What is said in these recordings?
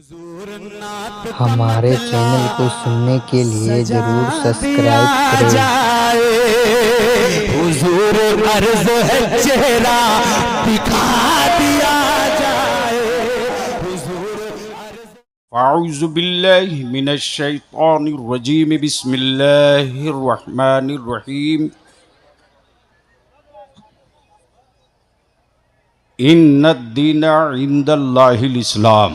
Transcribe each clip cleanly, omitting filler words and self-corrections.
हमारे चैनल को सुनने के लिए जरूर सब्सक्राइब करें। हुजूर अर्ज़ है चेहरा दिखा दिया जाए। अऊज़ु बिल्लाहि मिनश शैतानिर रजीम बिस्मिल्लाहिर रहमानिर रहीम। इन्नद-दीना इंदल्लाहिल इस्लाम।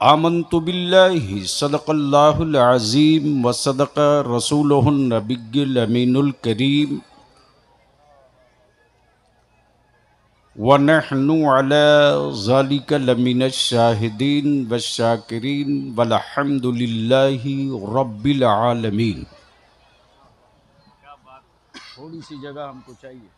आमन्तु बिल्लाहि सदक़ल्लाहुल अज़ीम व सदक़ रसूलुहुन नबिय्युल अमीनुल करीम व नहनु अला ज़ालिका लमिनश शाहिदीन वश्शाकिरीन वल्हम्दुलिल्लाहि रब्बिल आलमीन। थोड़ी सी जगह हमको चाहिए।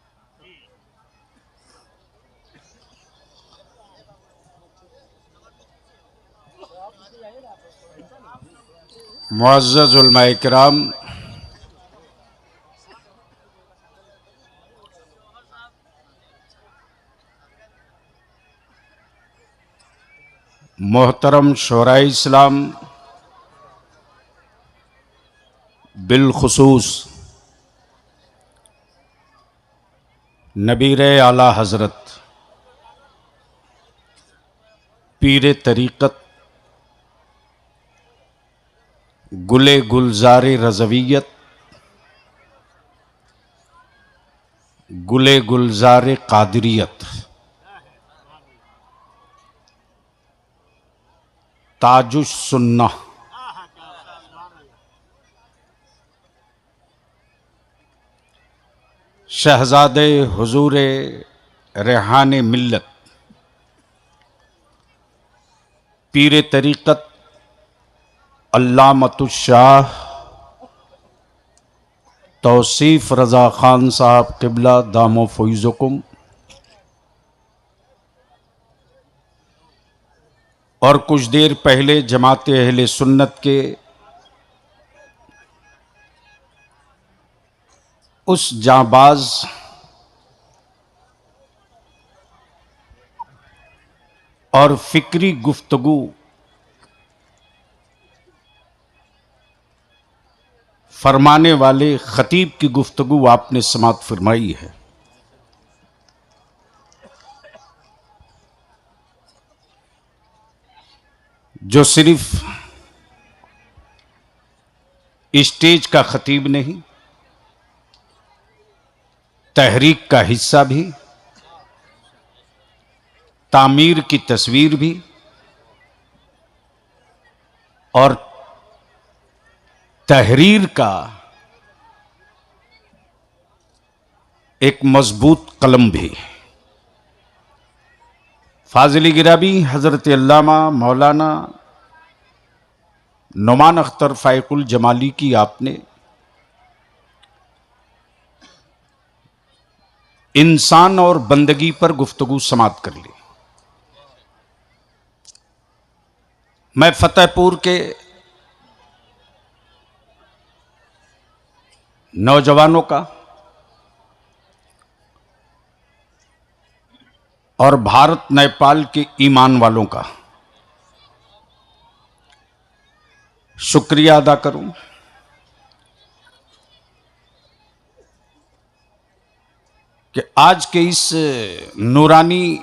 मुअज़्ज़ज़ उलमाए किराम, मोहतरम शोराए इस्लाम, बिलखुसूस नबीर आला हज़रत पीर तरीक़त गुले गुलज़ार रज़वियत गुले गुलज़ार क़ादिरियत ताजुस सुन्ना शहज़ादे हुजूर रेहान मिल्लत पीर तरीक़त अल्लामतुश्शाह तौसीफ़ रज़ा ख़ान साहब क़िबला दामो फ़ैज़ुकुम और कुछ देर पहले जमात अहले सुन्नत के उस जांबाज और फिक्री गुफ्तगू फरमाने वाले खतीब की गुफ्तगू आपने समात फरमाई है। जो सिर्फ स्टेज का खतीब नहीं, तहरीक का हिस्सा भी, तामीर की तस्वीर भी और तहरीर का एक मजबूत कलम भी। फाजिल गिराबी हज़रत अल्लामा मौलाना नुमान अख्तर फ़ाइकुल जमाली की आपने इंसान और बंदगी पर गुफ्तगू समात कर ली। मैं फतेहपुर के नौजवानों का और भारत नेपाल के ईमान वालों का शुक्रिया अदा करूं कि आज के इस नूरानी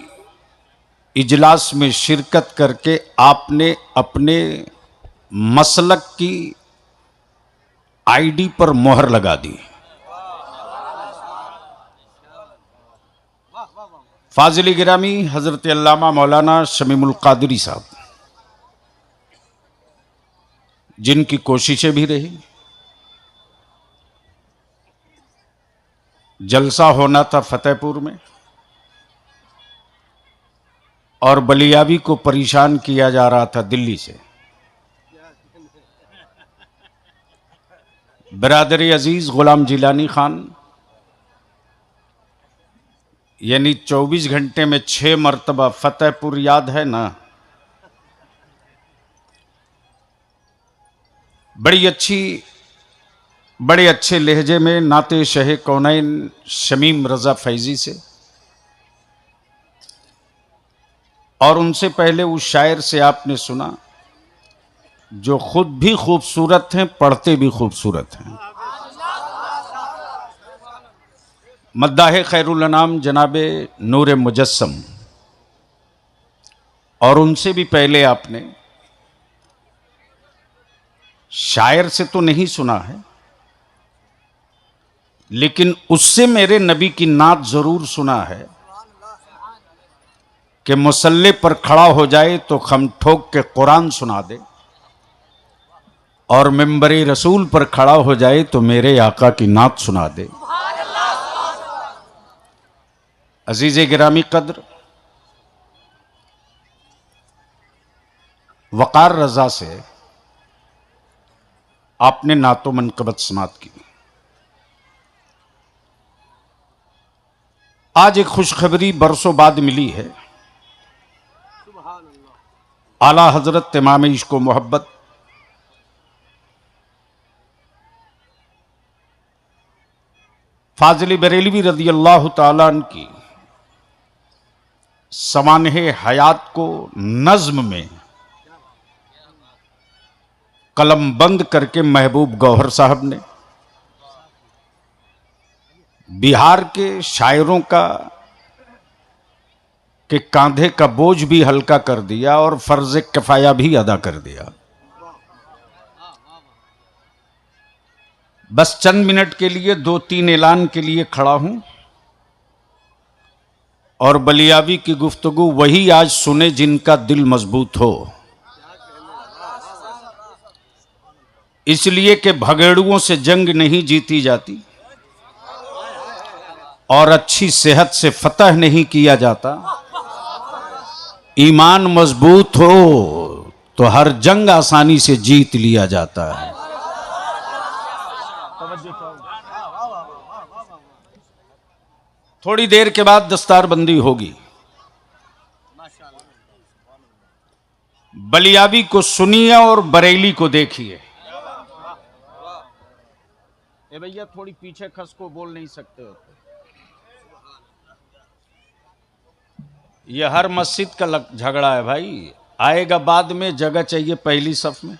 इजलास में शिरकत करके आपने अपने मसलक की आईडी पर मोहर लगा दी। फाजिल गिरामी हज़रत अल्लामा मौलाना शमीमुल क़ादिरी साहब, जिनकी कोशिशें भी रही, जलसा होना था फतेहपुर में और बलियावी को परेशान किया जा रहा था दिल्ली से। बिरादरी अजीज गुलाम जिलानी खान यानी 24 घंटे में 6 मरतबा फतेहपुर याद है ना। बड़े अच्छे लहजे में नाते शहे कौनैन शमीम रज़ा फैज़ी से और उनसे पहले उस शायर से आपने सुना जो खुद भी खूबसूरत हैं, पढ़ते भी खूबसूरत हैं। मद्दाह खैरुल अनाम जनाबे नूर मुजस्सम। और उनसे भी पहले आपने शायर से तो नहीं सुना है, लेकिन उससे मेरे नबी की नात जरूर सुना है कि मुसल्ले पर खड़ा हो जाए तो खम ठोक के कुरान सुना दे, और मिंबरे रसूल पर खड़ा हो जाए तो मेरे आका की नात सुना दे। अजीज़े गिरामी कद्र, वकार रजा से आपने नातो मनकबत समात की। आज एक खुशखबरी बरसों बाद मिली है। आला हजरत इमाम इश्क व मोहब्बत फाजिल बरेलवी रज़ी अल्लाह ताला अन्हु की समान्हे हयात को नज्म में कलम बंद करके महबूब गौहर साहब ने बिहार के शायरों का के कांधे का बोझ भी हल्का कर दिया और फर्ज किफाया भी अदा कर दिया। बस चंद मिनट के लिए 2-3 ऐलान के लिए खड़ा हूं, और बलियावी की गुफ्तगू वही आज सुने जिनका दिल मजबूत हो। इसलिए कि भगेड़ुओं से जंग नहीं जीती जाती और अच्छी सेहत से फतह नहीं किया जाता। ईमान मजबूत हो तो हर जंग आसानी से जीत लिया जाता है। थोड़ी देर के बाद दस्तारबंदी होगी। बलियाबी को सुनिए और बरेली को देखिए। ए भैया थोड़ी पीछे खस को बोल नहीं सकते हो। ये हर मस्जिद का झगड़ा है भाई। आएगा बाद में, जगह चाहिए पहली सफ में।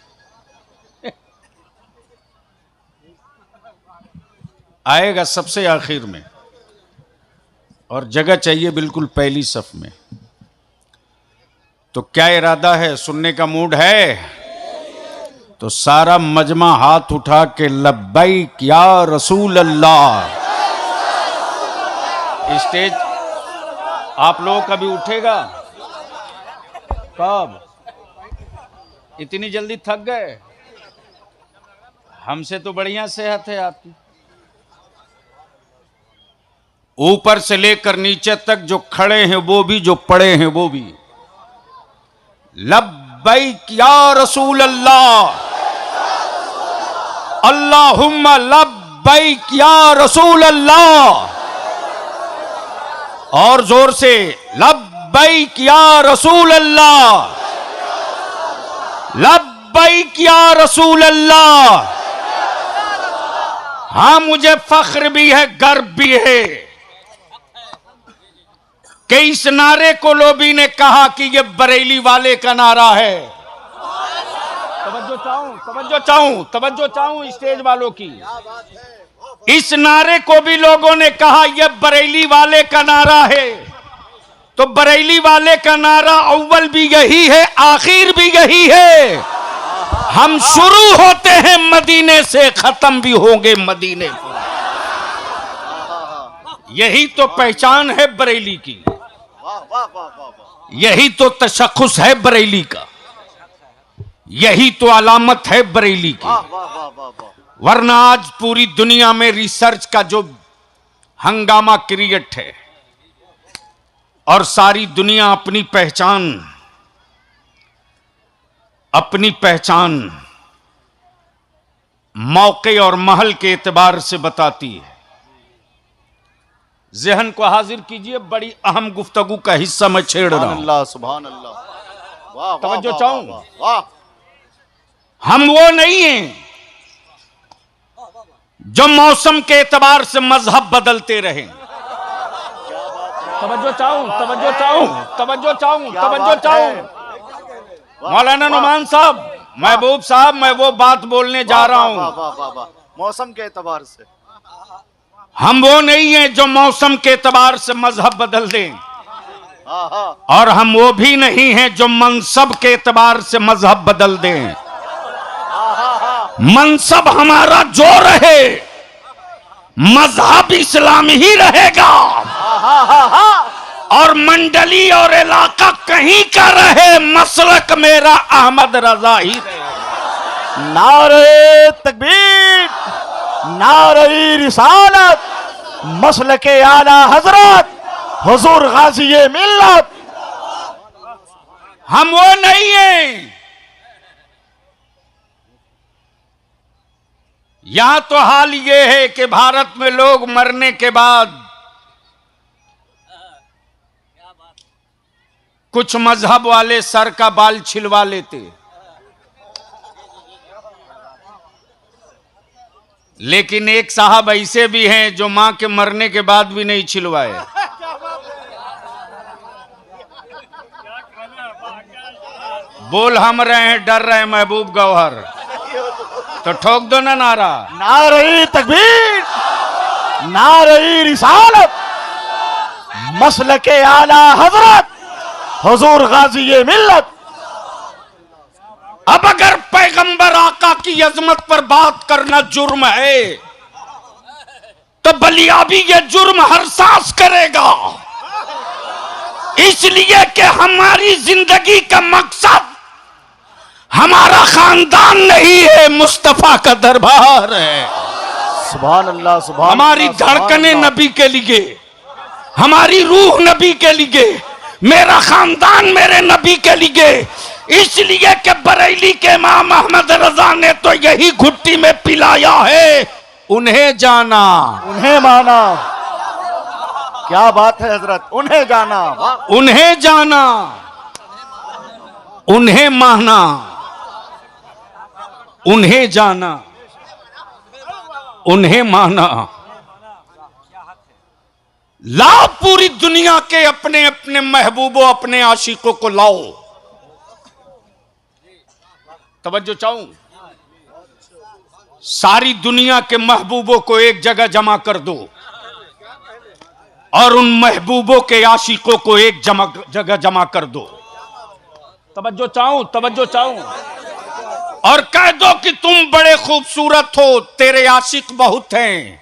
आएगा सबसे आखिर में और जगह चाहिए बिल्कुल पहली सफ में। तो क्या इरादा है? सुनने का मूड है? तो सारा मजमा हाथ उठा के लब्बैक या रसूल अल्लाह। स्टेज आप लोगों का भी उठेगा? कब? इतनी जल्दी थक गए? हमसे तो बढ़िया सेहत है आपकी। ऊपर से लेकर नीचे तक जो खड़े हैं वो भी, जो पड़े हैं वो भी। लब्बैक या रसूल अल्लाह, अल्लाहुम्मा लब्बैक या रसूल अल्लाह। और जोर से लब्बैक या रसूल अल्लाह, लब्बैक या रसूल अल्लाह। हां, मुझे फख्र भी है, गर्व भी है कि इस नारे को लोभी ने कहा कि ये बरेली वाले का नारा है। तवज्जो चाहूं स्टेज वालों की। इस नारे को भी लोगों ने कहा यह बरेली वाले का नारा है। तो बरेली वाले का नारा अव्वल भी यही है, आखिर भी यही है। हम शुरू होते हैं मदीने से, खत्म भी होंगे मदीने पर। यही तो पहचान है बरेली की, यही तो तशख्खुस है बरेली का, यही तो अलामत है बरेली की। वरना आज पूरी दुनिया में रिसर्च का जो हंगामा क्रिएट है और सारी दुनिया अपनी पहचान मौके और महल के एतबार से बताती है। ज़हन को हाजिर कीजिए, बड़ी अहम गुफ्तगू का हिस्सा मैं छेड़ रहा हूं। सुभान अल्लाह। तवज्जो चाहूं। हम वो नहीं हैं जो मौसम के एतबार से मजहब बदलते रहे। तवज्जो चाहूं तवज्जो चाहूं तवज्जो चाहूं क्या तवज्जो बात चाहूं है? वाह, मौलाना वाह, नुमान साहब, महबूब साहब, मैं वो बात बोलने जा वाह, रहा वाह, हूं। वाह, वाह, वाह, वाह। मौसम के एतबार से हम वो नहीं हैं जो मौसम के एतबार से मजहब बदल दें, हाँ हाँ और हम वो भी नहीं हैं जो मनसब के एतबार से मजहब बदल दें। मनसब हमारा जो रहे, मजहब इस्लाम ही रहेगा, और मंडली और इलाका कहीं का रहे, मसलक मेरा अहमद रजा ही रहे। नारे तकबीर, नारे रिसालत, मसलके आला हजरत, हुजूर गाज़ी मिल्लत। हम वो नहीं हैं। यहां तो हाल ये है कि भारत में लोग मरने के बाद कुछ मजहब वाले सर का बाल छिलवा लेते, लेकिन एक साहब ऐसे भी हैं जो मां के मरने के बाद भी नहीं छिलवाए। बोल हम रहे हैं, डर रहे हैं महबूब गौहर, तो ठोक दो ना नारा। नारे तकबीर, नारे रिसालत, मसलके आला हजरत, हुजूर गाज़ी मिल्लत। अब अगर पैगंबर आका की अजमत पर बात करना जुर्म है, तो बलिया भी ये जुर्म हर सांस करेगा, इसलिए कि हमारी जिंदगी का मकसद हमारा खानदान नहीं है, मुस्तफा का दरबार है। सुभान अल्लाह, सुभान हमारी अल्लाह, सुभान धड़कने अल्लाह। नबी के लिए, हमारी रूह नबी के लिए, मेरा खानदान मेरे नबी के लिए, इसलिए कि बरेली के इमाम अहमद रजा ने तो यही घुट्टी में पिलाया है, उन्हें जाना, उन्हें माना। क्या बात है हजरत, उन्हें जाना। वाह। उन्हें जाना, उन्हें माना, उन्हें जाना, उन्हें माना। लाओ पूरी दुनिया के अपने अपने महबूबों, अपने आशिकों को लाओ। तवज्जो चाहूं, सारी दुनिया के महबूबों को एक जगह जमा कर दो, और उन महबूबों के आशिकों को एक जगह जमा कर दो। तवज्जो चाहूं, तवज्जो चाहूं, और कह दो कि तुम बड़े खूबसूरत हो, तेरे आशिक बहुत हैं,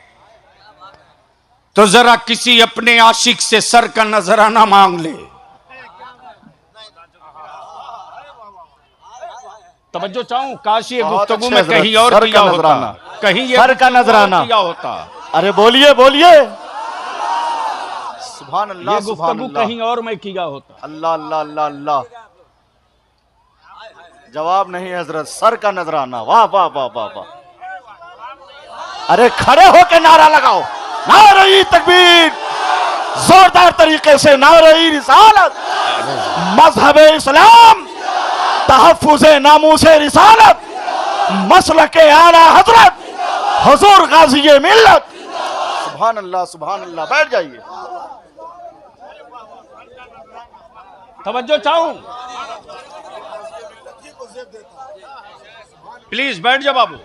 तो जरा किसी अपने आशिक से सर का नजराना मांग ले। तवज्जो चाहूं, काश ये बहुत गुफ्तगू अच्छे में हजरत, कहीं और सर किया का होता, नजराना। कहीं ये सर का गुफ्तगू और नजराना। किया होता, अरे बोलिए बोलिए। सुभान अल्लाह, ये सुभान गुफ्तगू अल्लाह, कहीं और में किया होता। अल्लाह अल्लाह अल्लाह अल्लाह। जवाब नहीं हजरत, सर का नजराना। वाह वाह वाह वाह वाह। अरे खड़े होके नारा लगाओ, नारे तकबीर, जोरदार तरीके से नारे रिसालत, मजहब इस्लाम, तहफ्फुज़े नामूसे रिसालत, मसलके आला हजरत, हुजूर गाज़ी मिल्लत। सुभान अल्लाह, सुभान अल्लाह। बैठ जाइए। तवज्जो चाहूं, प्लीज बैठ जा बाबू।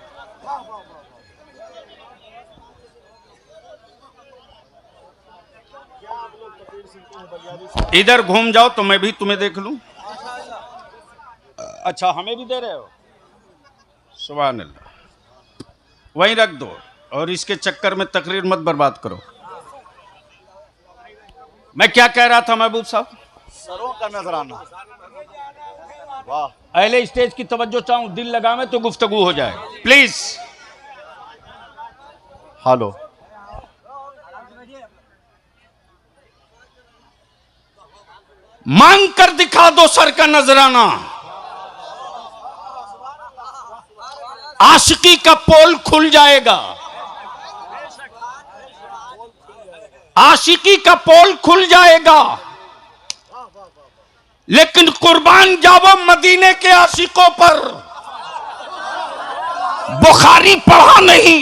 इधर घूम जाओ तो मैं भी तुम्हें देख लूं। अच्छा, हमें भी दे रहे हो? सुभान अल्लाह। वहीं रख दो, और इसके चक्कर में तकरीर मत बर्बाद करो। मैं क्या कह रहा था महबूब साहब? सरों का नजराना। वाह। अहले स्टेज की तवज्जो चाहूं, दिल लगावे तो गुफ्तगू हो जाए, प्लीज। हेलो। मांग कर दिखा दो सर का नजराना, आशिकी का पोल खुल जाएगा, आशिकी का पोल खुल जाएगा। लेकिन कुर्बान जावो मदीने के आशिकों पर। बुखारी पढ़ा नहीं,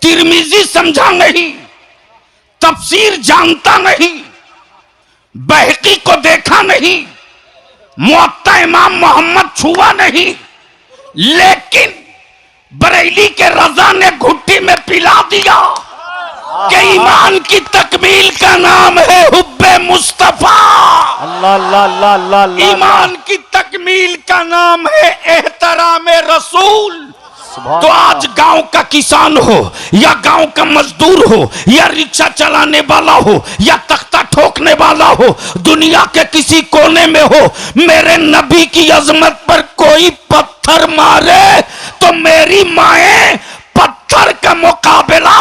तिरमिजी समझा नहीं, तफसीर जानता नहीं, बहकी को देखा नहीं, मुअत्ता इमाम मोहम्मद छुआ नहीं, लेकिन बरेली के रजा ने घुट्टी में पिला दिया कि ईमान की तकमील का नाम है हुब्बे मुस्तफा। अल्लाह अल्लाह अल्लाह अल्लाह अल्लाह। ईमान की तकमील का नाम है एहतराम रसूल। तो आज गांव का किसान हो या गांव का मजदूर हो या रिक्शा चलाने वाला हो या तख्ता ठोकने वाला हो, दुनिया के किसी कोने में हो, मेरे नबी की अजमत पर कोई पत्थर मारे तो मेरी माएं पत्थर का मुकाबला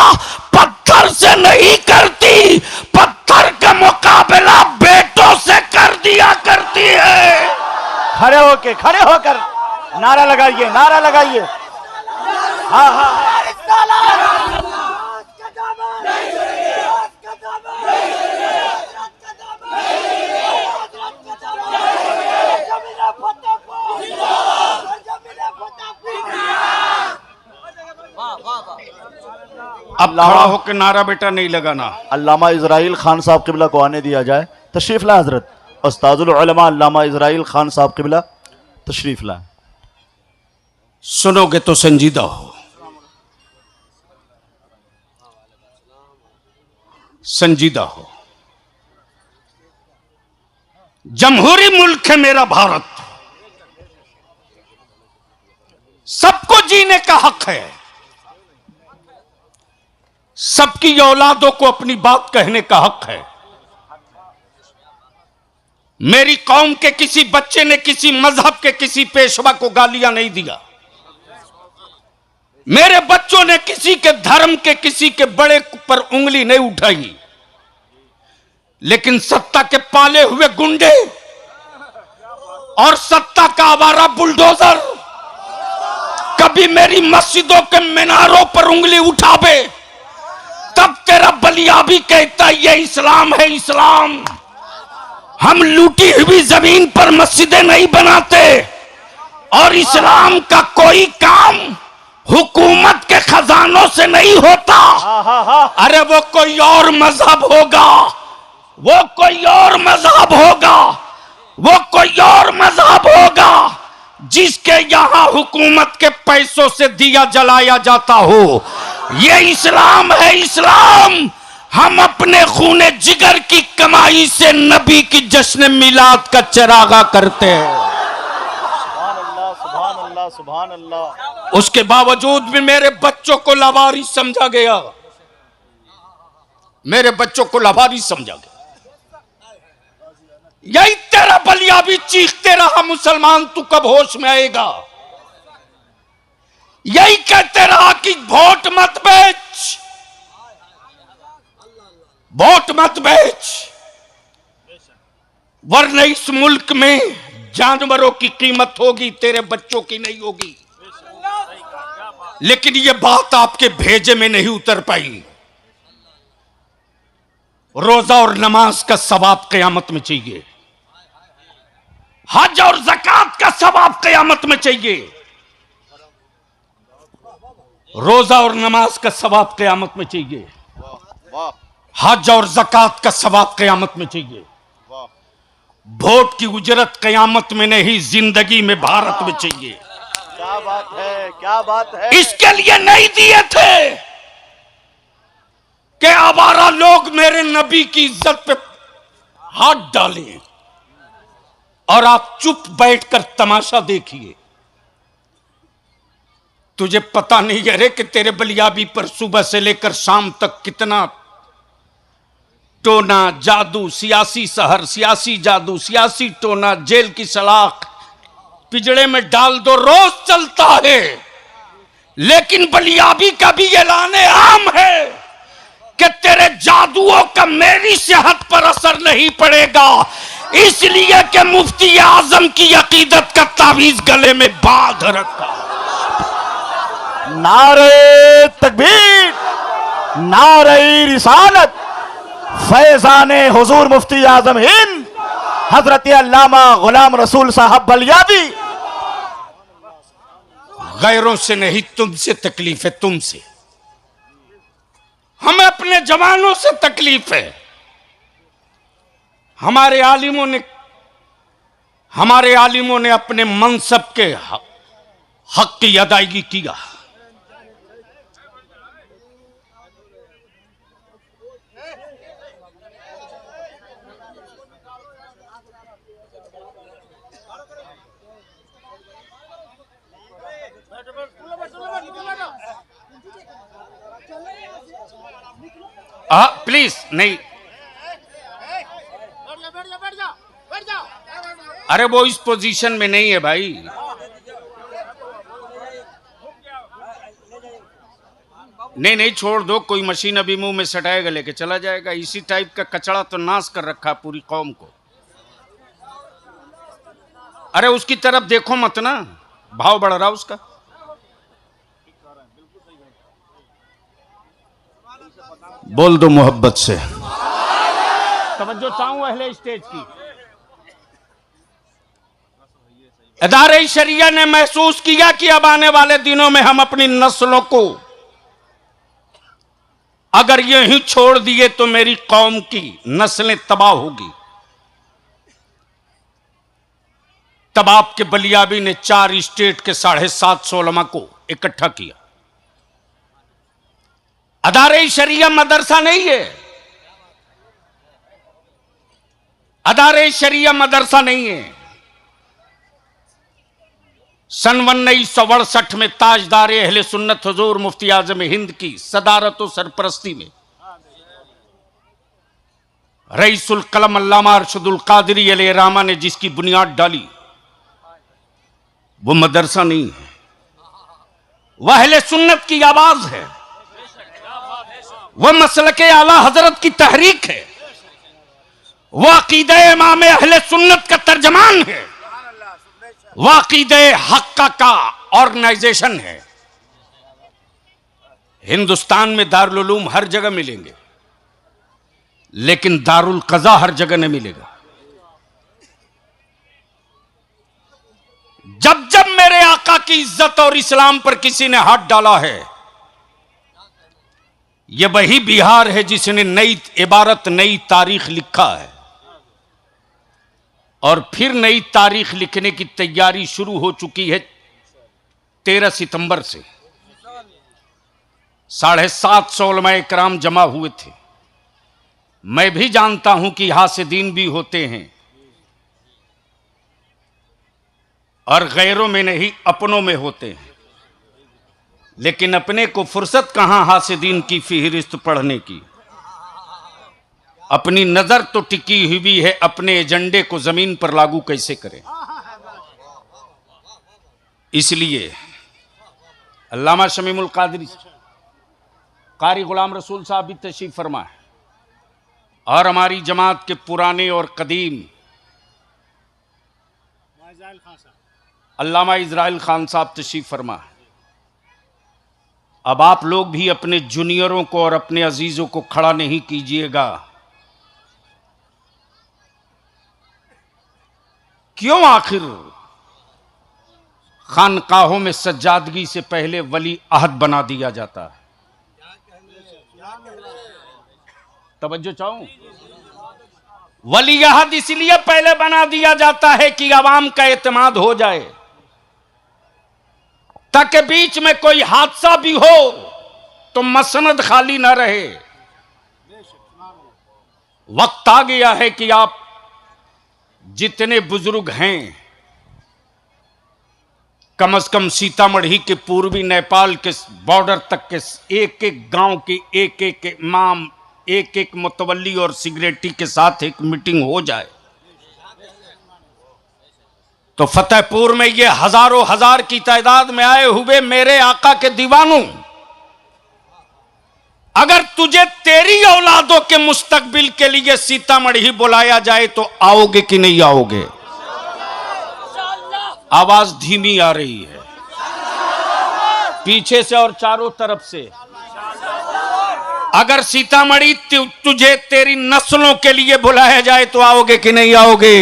पत्थर से नहीं करती, पत्थर का मुकाबला बेटों से कर दिया करती है। खड़े होकर नारा लगाइए, नारा लगाइए। हाँ हाँ अब खड़ा होकर नारा बेटा नहीं लगाना। अल्लामा इजराइल खान साहब किबला को आने दिया जाए। तशरीफ ला हजरत उस्ताजुल उलमा अल्लामा इजराइल खान साहब किबला, तशरीफ ला। सुनोगे तो संजीदा हो, संजीदा हो। जमहूरी मुल्क है मेरा भारत, सबको जीने का हक है, सबकी औलादों को अपनी बात कहने का हक है। मेरी कौम के किसी बच्चे ने किसी मजहब के किसी पेशवा को गालियां नहीं दिया, मेरे बच्चों ने किसी के धर्म के किसी के बड़े पर उंगली नहीं उठाई, लेकिन सत्ता के पाले हुए गुंडे और सत्ता का आवारा बुलडोजर कभी मेरी मस्जिदों के मीनारों पर उंगली उठावे तब तेरा बलिया भी कहता ये इस्लाम है इस्लाम। हम लूटी हुई जमीन पर मस्जिदें नहीं बनाते और इस्लाम का कोई काम हुकूमत के खजानों से नहीं होता। अरे वो कोई और मजहब होगा, वो कोई और मजहब होगा, वो कोई और मजहब होगा जिसके यहां हुकूमत के पैसों से दिया जलाया जाता हो। ये इस्लाम है इस्लाम। हम अपने खूने जिगर की कमाई से नबी की जश्न मिलाद का चरागा करते हैं। सुभान अल्लाह सुभान अल्लाह। उसके बावजूद भी मेरे बच्चों को लावारिस समझा गया, मेरे बच्चों को लावारिस समझा गया। यही तेरा बलिया भी चीखते रहा मुसलमान तू कब होश में आएगा, यही कहते रहा कि वोट मत बेच, वोट मत बेच, वरना इस मुल्क में जानवरों की कीमत होगी, तेरे बच्चों की नहीं होगी। लेकिन यह बात आपके भेजे में नहीं उतर पाई। रोजा और नमाज का सवाब क़यामत में चाहिए, हज और ज़कात का सवाब क़यामत में चाहिए, रोजा और नमाज का सवाब क़यामत में चाहिए, हज और ज़कात का सवाब क़यामत में चाहिए। वोट की उजरत क़यामत में नहीं, जिंदगी में भारत में चाहिए। क्या बात है, क्या बात है। इसके लिए नहीं दिए थे कि आवारा लोग मेरे नबी की इज्जत पे हाथ डालें और आप चुप बैठकर तमाशा देखिए। तुझे पता नहीं है रे कि तेरे बलियाबी पर सुबह से लेकर शाम तक कितना टोना जादू, सियासी सहर, सियासी जादू, सियासी टोना, जेल की सलाख, पिजड़े में डाल दो, रोज चलता है। लेकिन बलियाबी का भी ऐलान आम है कि तेरे जादुओं का मेरी सेहत पर असर नहीं पड़ेगा, इसलिए कि मुफ्ती आजम की अकीदत का तावीज गले में बांध रखा। नारे तकबीर, नारे रिसालत, फैजाने हुजूर मुफ्ती आजम हिंद हजरत अल्लामा गुलाम रसूल साहब बलियाबी। गैरों से नहीं तुमसे तकलीफ है, तुमसे। हमें अपने जवानों से तकलीफ है। हमारे आलिमों ने अपने मनसब के हक की अदायगी किया। प्लीज नहीं, अरे वो इस पोजीशन में नहीं है भाई। नहीं छोड़ दो, कोई मशीन अभी मुंह में सटाएगा लेके चला जाएगा। इसी टाइप का कचड़ा तो नाश कर रखा पूरी कौम को। अरे उसकी तरफ देखो मत ना, भाव बढ़ रहा उसका। बोल दो मोहब्बत से। तवज्जो चाहूं अहले स्टेज की। इदारे शरिया ने महसूस किया कि अब आने वाले दिनों में हम अपनी नस्लों को अगर यहीं छोड़ दिए तो मेरी कौम की नस्लें तबाह होगी। तब आपके बलियाबी ने 4 स्टेट के 750 उलमा को इकट्ठा किया। अदारे शरिया मदरसा नहीं है, अदारे शरिया मदरसा नहीं है। सन 1968 में ताजदार अहले सुन्नत हुजूर मुफ्ती आजम हिंद की सदारत और सरपरस्ती में रईसुल कलम अल्लामा अरशदुल कादरी अलैहिर्रहमा ने जिसकी बुनियाद डाली, वो मदरसा नहीं है, वह अहले सुन्नत की आवाज है, वह मसलके आला हजरत की तहरीक है, वह अकीदे इमाम अहले सुन्नत का तर्जमान है, वह अकीदे हक्का का ऑर्गेनाइजेशन है। हिंदुस्तान में दारुल उलूम हर जगह मिलेंगे, लेकिन दारुल कज़ा हर जगह नहीं मिलेगा। जब जब मेरे आका की इज्जत और इस्लाम पर किसी ने हाथ डाला है, यह वही बिहार है जिसने नई इबारत, नई तारीख लिखा है और फिर नई तारीख लिखने की तैयारी शुरू हो चुकी है। 13 सितंबर से 750 उलमाए किराम जमा हुए थे। मैं भी जानता हूं कि हासिदीन भी होते हैं और गैरों में नहीं अपनों में होते हैं, लेकिन अपने को फुर्सत कहां हासिदीन की फिहरिस्त पढ़ने की। अपनी नजर तो टिकी हुई है अपने एजेंडे को जमीन पर लागू कैसे करें। इसलिए अल्लामा शमीमुल कादरी कारी गुलाम रसूल साहब भी तशरीफ फरमा है और हमारी जमात के पुराने और कदीम अल्लामा इजराइल खान साहब तशरीफ फरमा है। अब आप लोग भी अपने जूनियरों को और अपने अजीजों को खड़ा नहीं कीजिएगा। क्यों आखिर खानकाहों में सज्जादगी से पहले वली अहद बना दिया जाता है? तवज्जो चाहूं, वली अहद इसलिए पहले बना दिया जाता है कि आवाम का एतमाद हो जाए, ताकि बीच में कोई हादसा भी हो तो मसनद खाली ना रहे। वक्त आ गया है कि आप जितने बुजुर्ग हैं, कम से कम सीतामढ़ी के पूर्वी नेपाल के बॉर्डर तक के एक एक गांव के एक एक इमाम, एक एक मुतवल्ली और सिगरेटी के साथ एक मीटिंग हो जाए तो फतेहपुर में ये हजारों हजार की तादाद में आए हुए मेरे आका के दीवानों, अगर तुझे तेरी औलादों के मुस्तकबिल के लिए सीतामढ़ी बुलाया जाए तो आओगे कि नहीं आओगे? आवाज धीमी आ रही है पीछे से और चारों तरफ से। अगर सीतामढ़ी तुझे तेरी नस्लों के लिए बुलाया जाए तो आओगे कि नहीं आओगे?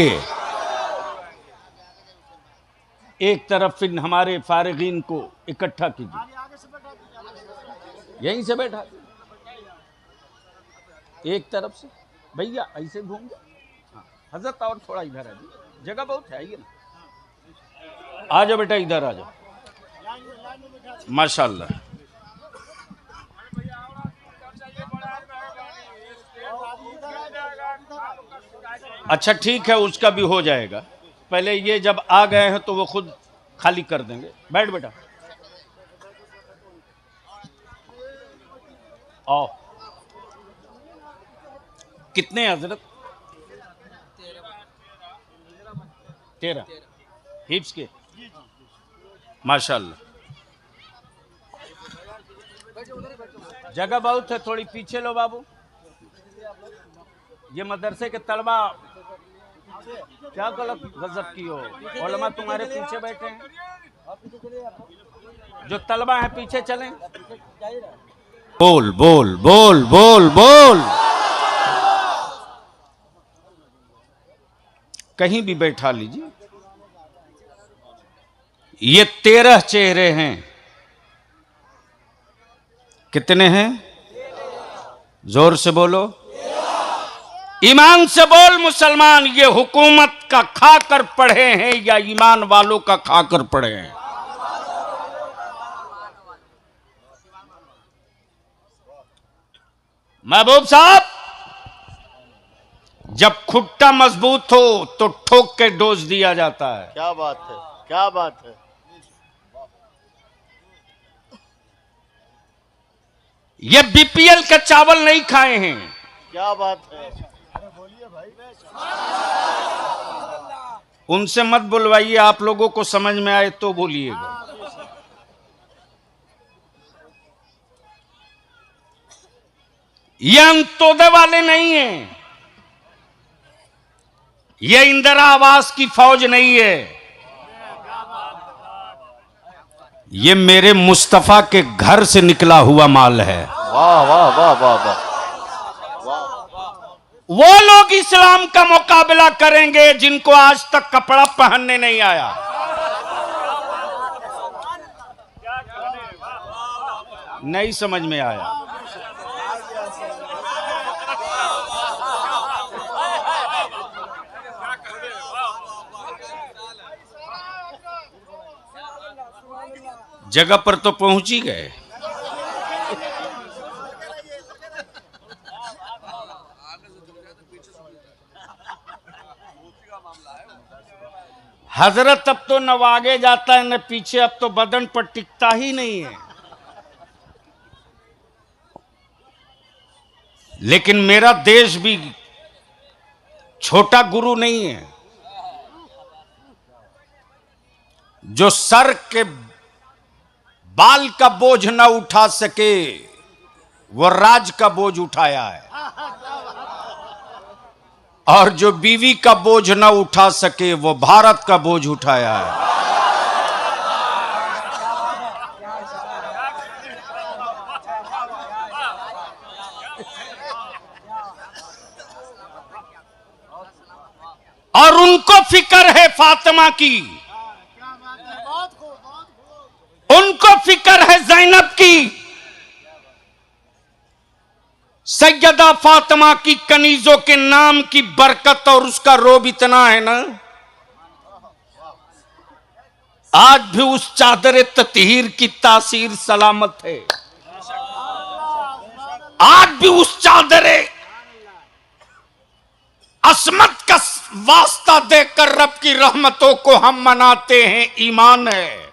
एक तरफ इन हमारे फारिगीन को इकट्ठा कीजिए, यहीं से बैठा एक तरफ से भैया ऐसे घूम जाओ। हाँ, हजरत और थोड़ा इधर आ जाओ, जगह बहुत है, आइए ना, आ जाओ बेटा, इधर आ जाओ। माशाल्लाह। अच्छा ठीक है, उसका भी हो जाएगा। पहले ये जब आ गए हैं तो वो खुद खाली कर देंगे। बैठ बेटा, आओ। कितने हजरत? 13 हिप्स के, माशाल्लाह। जगह बहुत है, थोड़ी पीछे लो बाबू। ये मदरसे के तलबा क्या गलत गजब की हो, उलमा तुम्हारे पीछे बैठे हैं, जो तलबा है पीछे चलें। बोल बोल बोल बोल बोल। कहीं भी बैठा लीजिए। ये 13 चेहरे हैं। कितने हैं? जोर से बोलो, ईमान से बोल मुसलमान। ये हुकूमत का खाकर पढ़े हैं या ईमान वालों का खाकर पढ़े हैं? महबूब साहब, जब खुट्टा मजबूत हो तो ठोक के डोज दिया जाता है। क्या बात है, क्या बात है। ये बीपीएल के चावल नहीं खाए हैं। क्या बात है। उनसे मत बुलवाइए, आप लोगों को समझ में आए तो बोलिएगा। ये अंत्योदय वाले नहीं हैं, ये इंदिरा आवास की फौज नहीं है, ये मेरे मुस्तफा के घर से निकला हुआ माल है। वाह वाह वाह वाह वाह। वो लोग इस्लाम का मुकाबला करेंगे जिनको आज तक कपड़ा पहनने नहीं आया। नहीं समझ में आया। जगह पर तो पहुंच ही गए। हजरत अब तो न आगे जाता है न पीछे, अब तो बदन पर टिकता ही नहीं है। लेकिन मेरा देश भी छोटा गुरु नहीं है। जो सर के बाल का बोझ न उठा सके वो राज का बोझ उठाया है, और जो बीवी का बोझ न उठा सके वो भारत का बोझ उठाया है। और उनको फिक्र है फातिमा की, उनको फिक्र है ज़ैनब की। सैयदा फातिमा की कनीजों के नाम की बरकत और उसका रोब इतना है ना, आज भी उस चादर ततहीर की तासीर सलामत है। आज भी उस चादर असमत का वास्ता देकर रब की रहमतों को हम मनाते हैं। ईमान है।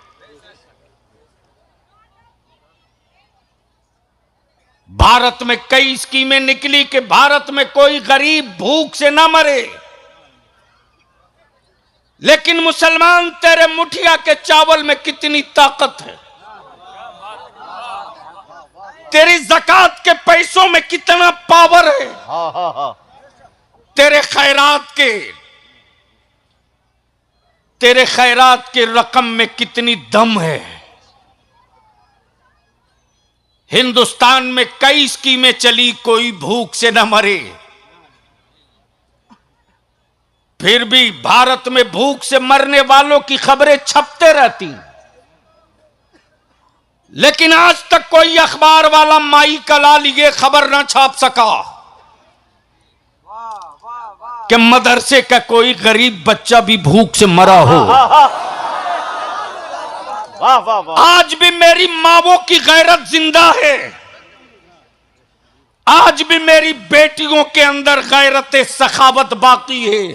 भारत में कई स्कीमें निकली कि भारत में कोई गरीब भूख से ना मरे, लेकिन मुसलमान तेरे मुठिया के चावल में कितनी ताकत है, तेरी ज़कात के पैसों में कितना पावर है, हाँ हाँ हाँ। तेरे खैरात के रकम में कितनी दम है। हिंदुस्तान में कई स्कीमें चली, कोई भूख से न मरे, फिर भी भारत में भूख से मरने वालों की खबरें छपते रहती, लेकिन आज तक कोई अखबार वाला माई का लाल ये खबर ना छाप सका कि मदरसे का कोई गरीब बच्चा भी भूख से मरा हो। वाह वाह वाह। आज भी मेरी मावों की गैरत जिंदा है, आज भी मेरी बेटियों के अंदर गैरत सखावत बाकी है।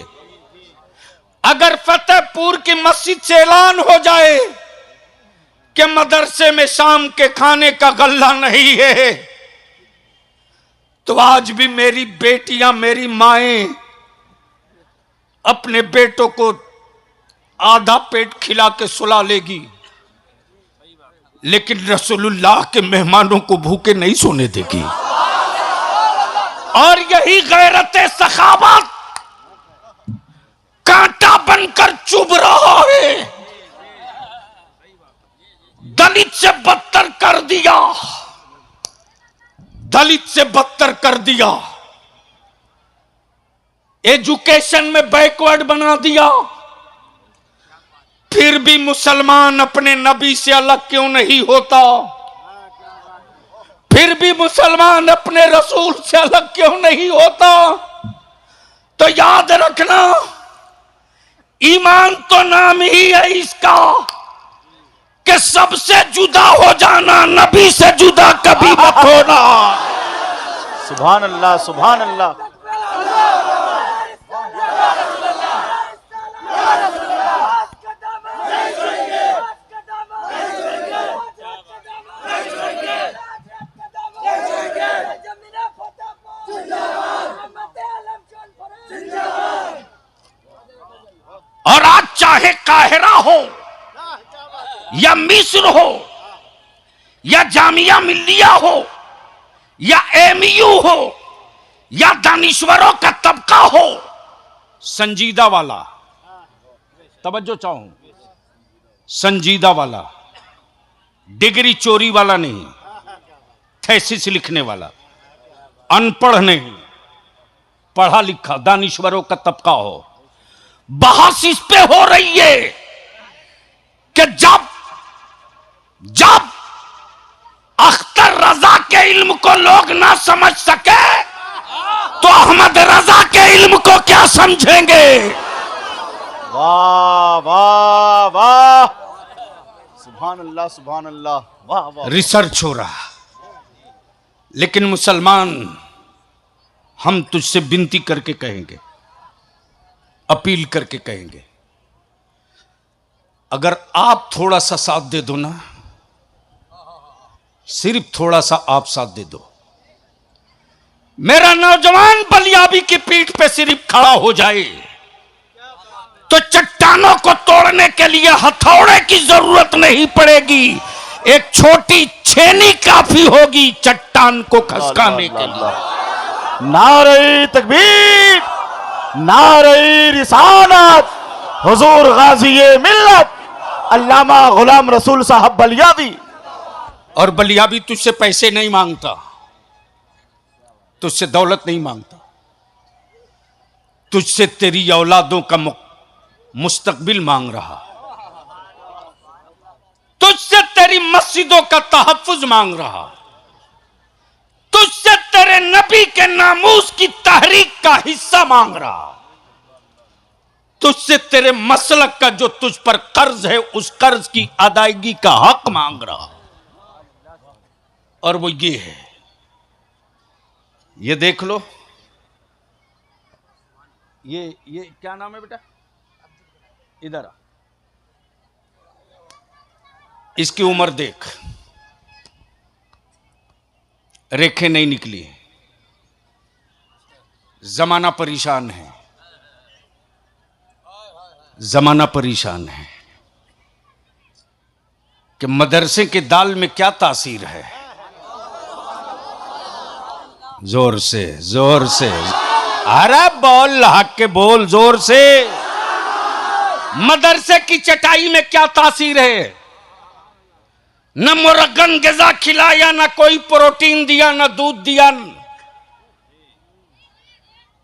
अगर फतेहपुर की मस्जिद से ऐलान हो जाए कि मदरसे में शाम के खाने का गल्ला नहीं है, तो आज भी मेरी बेटियां, मेरी माएं अपने बेटों को आधा पेट खिला के सुला लेगी, लेकिन रसूलुल्लाह के मेहमानों को भूखे नहीं सोने देगी। और यही गैरत सखावत कांटा बनकर चुभ रहा है। दलित से बदतर कर दिया, दलित से बदतर कर दिया, एजुकेशन में बैकवर्ड बना दिया। फिर भी मुसलमान अपने नबी से अलग क्यों नहीं होता? फिर भी मुसलमान अपने रसूल से अलग क्यों नहीं होता? तो याद रखना, ईमान तो नाम ही है इसका कि सबसे जुदा हो जाना, नबी से जुदा कभी मत होना। सुभान अल्लाह, सुभान अल्लाह। और आज चाहे काहिरा हो या मिस्र हो या जामिया मिल्लिया हो या एमयू हो या दानिश्वरों का तबका हो, संजीदा वाला, तवज्जो चाहूं, संजीदा वाला, डिग्री चोरी वाला नहीं, थेसिस लिखने वाला, अनपढ़ नहीं, पढ़ा लिखा दानिश्वरों का तबका हो। बहस इस पे हो रही है कि जब जब अख्तर रजा के इल्म को लोग ना समझ सके तो अहमद रजा के इल्म को क्या समझेंगे? वाह वाह वाह। सुभान अल्लाह, सुभान अल्लाह। वाह वाह। रिसर्च हो रहा, लेकिन मुसलमान, हम तुझसे विनती करके कहेंगे, अपील करके कहेंगे, अगर आप थोड़ा सा साथ दे दो ना, सिर्फ थोड़ा सा आप साथ दे दो, मेरा नौजवान बलियाबी की पीठ पे सिर्फ खड़ा हो जाए तो चट्टानों को तोड़ने के लिए हथौड़े की जरूरत नहीं पड़ेगी, एक छोटी छेनी काफी होगी चट्टान को खसकाने के लिए। नारे तकबीर, नारे रिसालत, हुजूर गाज़ी मिल्लत अल्लामा गुलाम रसूल साहब बलियाबी। और बलियाबी तुझसे पैसे नहीं मांगता, तुझसे दौलत नहीं मांगता, तुझसे तेरी औलादों का मुस्तकबिल मांग रहा, तुझसे तेरी मस्जिदों का तहफ्फुज मांग रहा, तुझसे तेरे नबी के नामूस की तहरीक का हिस्सा मांग रहा, तुझसे तेरे मसलक का जो तुझ पर कर्ज है उस कर्ज की अदायगी का हक मांग रहा। और वो ये है, ये देख लो, ये क्या नाम है बेटा, इधर आ, इसकी उम्र देख, रेखें नहीं निकली, जमाना परेशान है, जमाना परेशान है कि मदरसे के दाल में क्या तासीर है। जोर से, जोर से, अरे बोल, हक के बोल, जोर से। मदरसे की चटाई में क्या तासीर है? न मुरगन ग़िज़ा खिलाया, न कोई प्रोटीन दिया, न दूध दिया।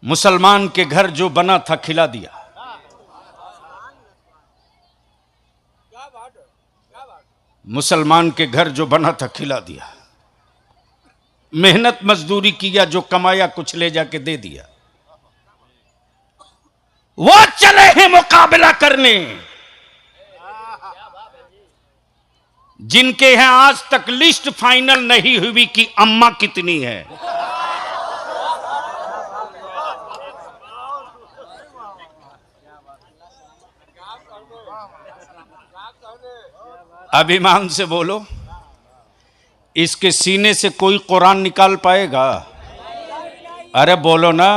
मुसलमान के घर जो बना था खिला दिया। मुसलमान के घर जो बना था खिला दिया। मेहनत मजदूरी किया, जो कमाया कुछ ले जाके दे दिया। वो चले हैं मुकाबला करने जिनके हैं आज तक लिस्ट फाइनल नहीं हुई कि अम्मा कितनी है। अभिमान से बोलो, इसके सीने से कोई कुरान निकाल पाएगा? अरे बोलो ना,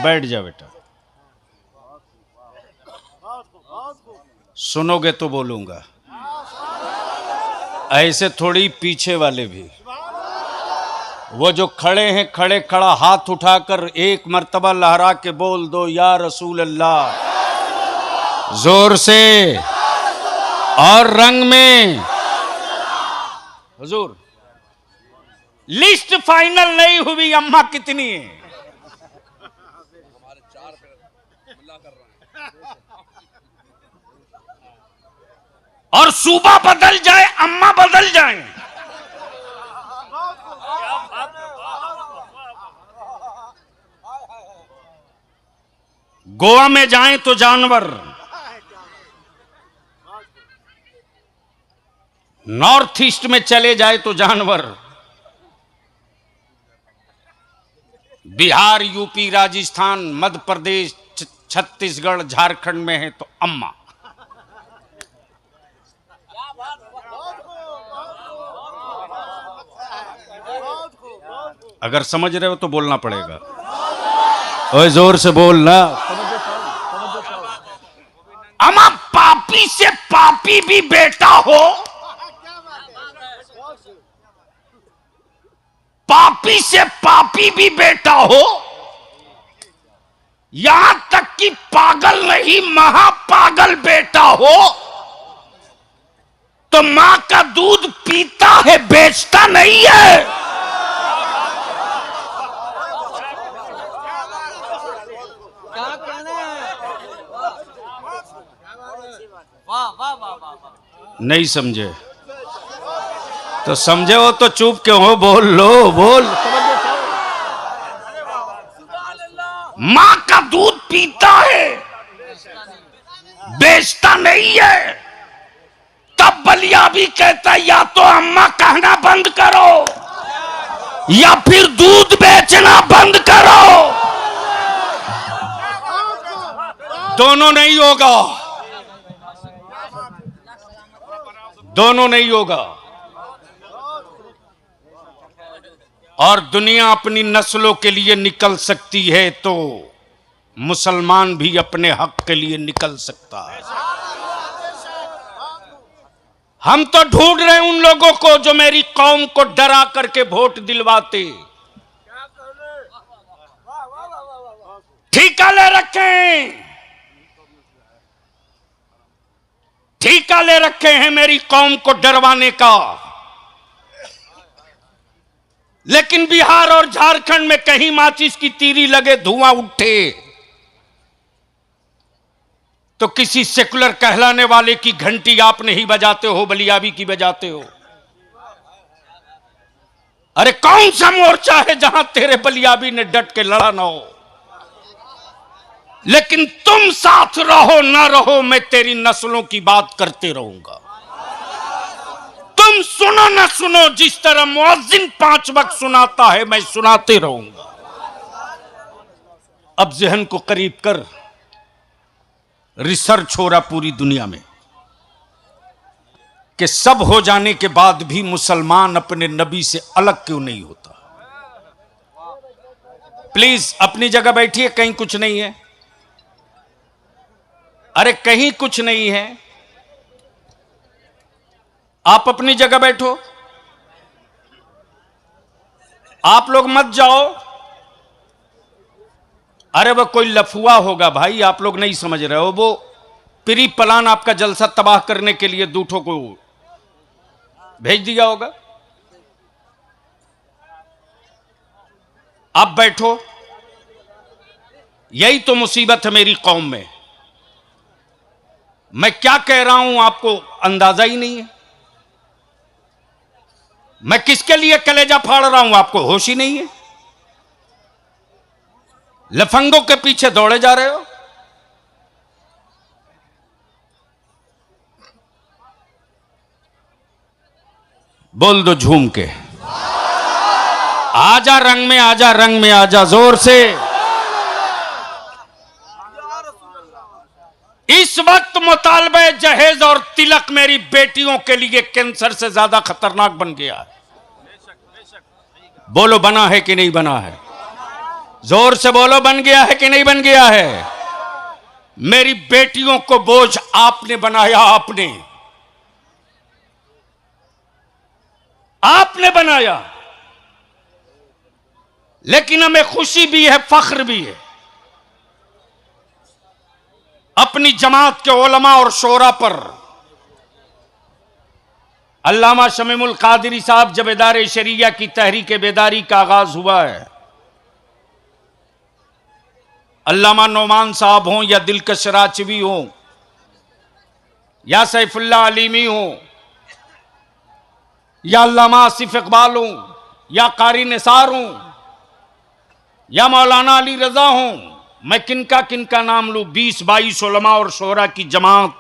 बैठ जा बेटा, सुनोगे तो बोलूंगा। ऐसे थोड़ी पीछे वाले भी, वो जो खड़े हैं, खड़े खड़ा हाथ उठाकर एक मर्तबा लहरा के बोल दो या रसूल अल्लाह, जोर से और रंग में। हुजूर, लिस्ट फाइनल नहीं हुई, अम्मा कितनी है? और सूबा बदल जाए, अम्मा बदल जाए। गोवा में जाएं तो जानवर, नॉर्थ ईस्ट में चले जाए तो जानवर, बिहार, यूपी, राजस्थान, मध्य प्रदेश, छत्तीसगढ़, झारखंड में है तो अम्मा। अगर समझ रहे हो तो बोलना पड़ेगा। ओए जोर से बोलना। अम्मा पापी से पापी भी बेटा हो, पापी से पापी भी बेटा हो, यहां तक कि पागल नहीं महापागल बेटा हो, तो मां का दूध पीता है, बेचता नहीं है। नहीं समझे तो समझे हो तो चुप क्यों हो? बोल लो, बोल। मां का दूध पीता है, बेचता नहीं है। तब बलिया भी कहता है या तो अम्मा कहना बंद करो या फिर दूध बेचना बंद करो। दोनों नहीं होगा, दोनों नहीं होगा। और दुनिया अपनी नस्लों के लिए निकल सकती है तो मुसलमान भी अपने हक के लिए निकल सकता है। हम तो ढूंढ रहे हैं उन लोगों को जो मेरी कौम को डरा करके वोट दिलवाते। ठेका ले रखे हैं, ठेका ले रखे हैं मेरी कौम को डरवाने का। लेकिन बिहार और झारखंड में कहीं माचिस की तीली लगे, धुआं उठे तो किसी सेकुलर कहलाने वाले की घंटी आप नहीं बजाते हो, बलियाबी की बजाते हो। अरे कौन सा मोर्चा है जहां तेरे बलियाबी ने डट के लड़ा ना हो? लेकिन तुम साथ रहो ना रहो, मैं तेरी नस्लों की बात करते रहूंगा। तुम सुनो ना सुनो, जिस तरह मुअज्जिन 5 वक्त सुनाता है मैं सुनाते रहूंगा। अब जहन को करीब कर, रिसर्च हो रहा पूरी दुनिया में कि सब हो जाने के बाद भी मुसलमान अपने नबी से अलग क्यों नहीं होता। प्लीज अपनी जगह बैठिए, कहीं कुछ नहीं है। अरे कहीं कुछ नहीं है, आप अपनी जगह बैठो। आप लोग मत जाओ। अरे वो कोई लफुआ होगा भाई, आप लोग नहीं समझ रहे हो। वो प्री प्लान आपका जलसा तबाह करने के लिए दूठों को भेज दिया होगा। आप बैठो, यही तो मुसीबत है मेरी कौम में। मैं क्या कह रहा हूं आपको अंदाजा ही नहीं है। मैं किसके लिए कलेजा फाड़ रहा हूं आपको होश ही नहीं है। लफंगों के पीछे दौड़े जा रहे हो। बोल दो झूम के, आजा रंग में, आजा रंग में, आजा जोर से। इस वक्त मुतालबे जहेज और तिलक मेरी बेटियों के लिए कैंसर से ज्यादा खतरनाक बन गया है। बोलो बना है कि नहीं बना है? जोर से बोलो, बन गया है कि नहीं बन गया है? मेरी बेटियों को बोझ आपने बनाया, आपने बनाया। लेकिन हमें खुशी भी है, फख्र भी है अपनी जमात के उलमा और शोरा पर। अल्लामा शमीमुल कादरी साहब जब इदारे शरिया की तहरीक बेदारी का आगाज हुआ है, अल्लामा नौमान साहब हों या दिलकश राचवी हों या सैफुल्लाह अलीमी हों या अल्लामा आसिफ इकबाल हों या कारी निसार हों या मौलाना अली रजा हों, मैं किनका नाम लूं? 20-22 उलमा और शोरा की जमात।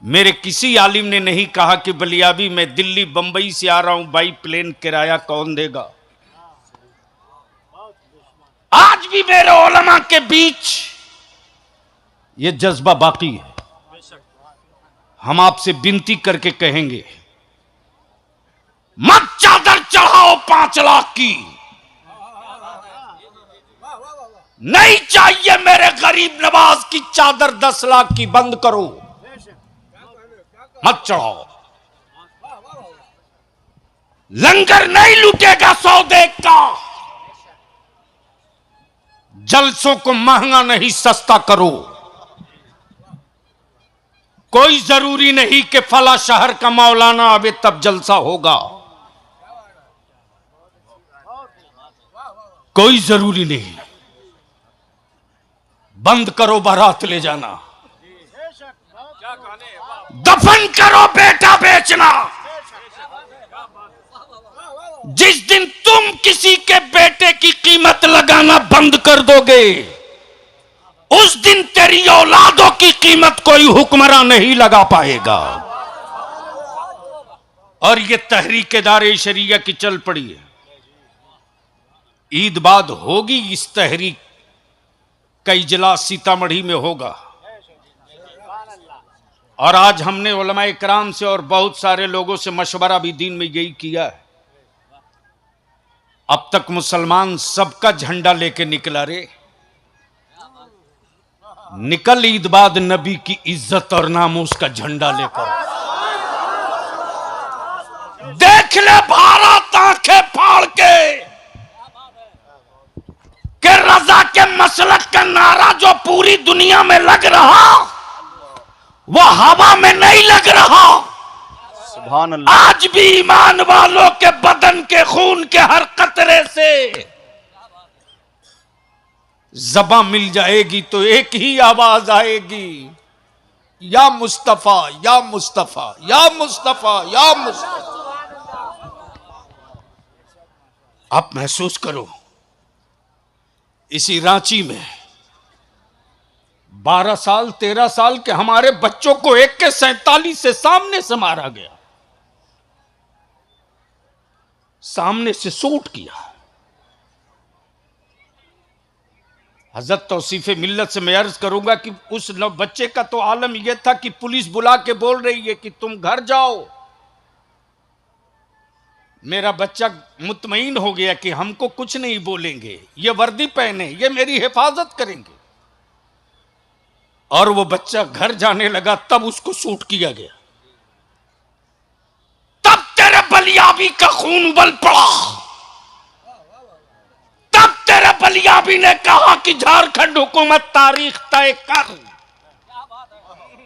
मेरे किसी आलिम ने नहीं कहा कि बलियाबी मैं दिल्ली बंबई से आ रहा हूं, बाई प्लेन किराया कौन देगा। आज भी मेरे उलमा के बीच ये जज्बा बाकी है। हम आपसे विनती करके कहेंगे, मत चादर चढ़ाओ 5 लाख की, नहीं चाहिए मेरे गरीब नवाज की चादर 10 लाख की, बंद करो, मत चढ़ाओ। लंगर नहीं लूटेगा सौदे का, जलसों को महंगा नहीं सस्ता करो। कोई जरूरी नहीं कि फला शहर का मौलाना आवे तब जलसा होगा, कोई जरूरी नहीं। बंद करो बारात ले जाना, दफन करो बेटा बेचना। जिस दिन तुम किसी के बेटे की कीमत लगाना बंद कर दोगे, उस दिन तेरी औलादों की कीमत कोई हुक्मरान नहीं लगा पाएगा। और ये तहरीक दारे शरिया की चल पड़ी है। ईद बाद होगी इस तहरीक का इजलास, सीतामढ़ी में होगा। और आज हमने उलमा इकराम से और बहुत सारे लोगों से मशवरा भी दीन में यही किया है। अब तक मुसलमान सबका झंडा लेके निकला रे, निकल ईद बाद नबी की इज्जत और नामूस का झंडा लेकर। देख ले भारत आंखें फाड़ के कि रजा के मसलक का नारा जो पूरी दुनिया में लग रहा, वो हवा में नहीं लग रहा। सुभान अल्लाह। आज भी ईमान वालों के बदन के खून के हर कतरे से ज़बां मिल जाएगी तो एक ही आवाज आएगी, या मुस्तफा या मुस्तफा या मुस्तफा या मुस्तफा। आप महसूस करो, इसी रांची में 12 साल 13 साल के हमारे बच्चों को AK-47 से सामने से मारा गया, सामने से शूट किया। हजरत तौसीफ मिल्लत से मैं अर्ज करूंगा कि उस बच्चे का तो आलम यह था कि पुलिस बुला के बोल रही है कि तुम घर जाओ। मेरा बच्चा मुतमईन हो गया कि हमको कुछ नहीं बोलेंगे, ये वर्दी पहने, ये मेरी हिफाजत करेंगे। और वो बच्चा घर जाने लगा, तब उसको शूट किया गया। तब तेरे बलियाबी का खून उबल पड़ा, तब तेरे बलियाबी ने कहा कि झारखंड हुकूमत तारीख तय कर।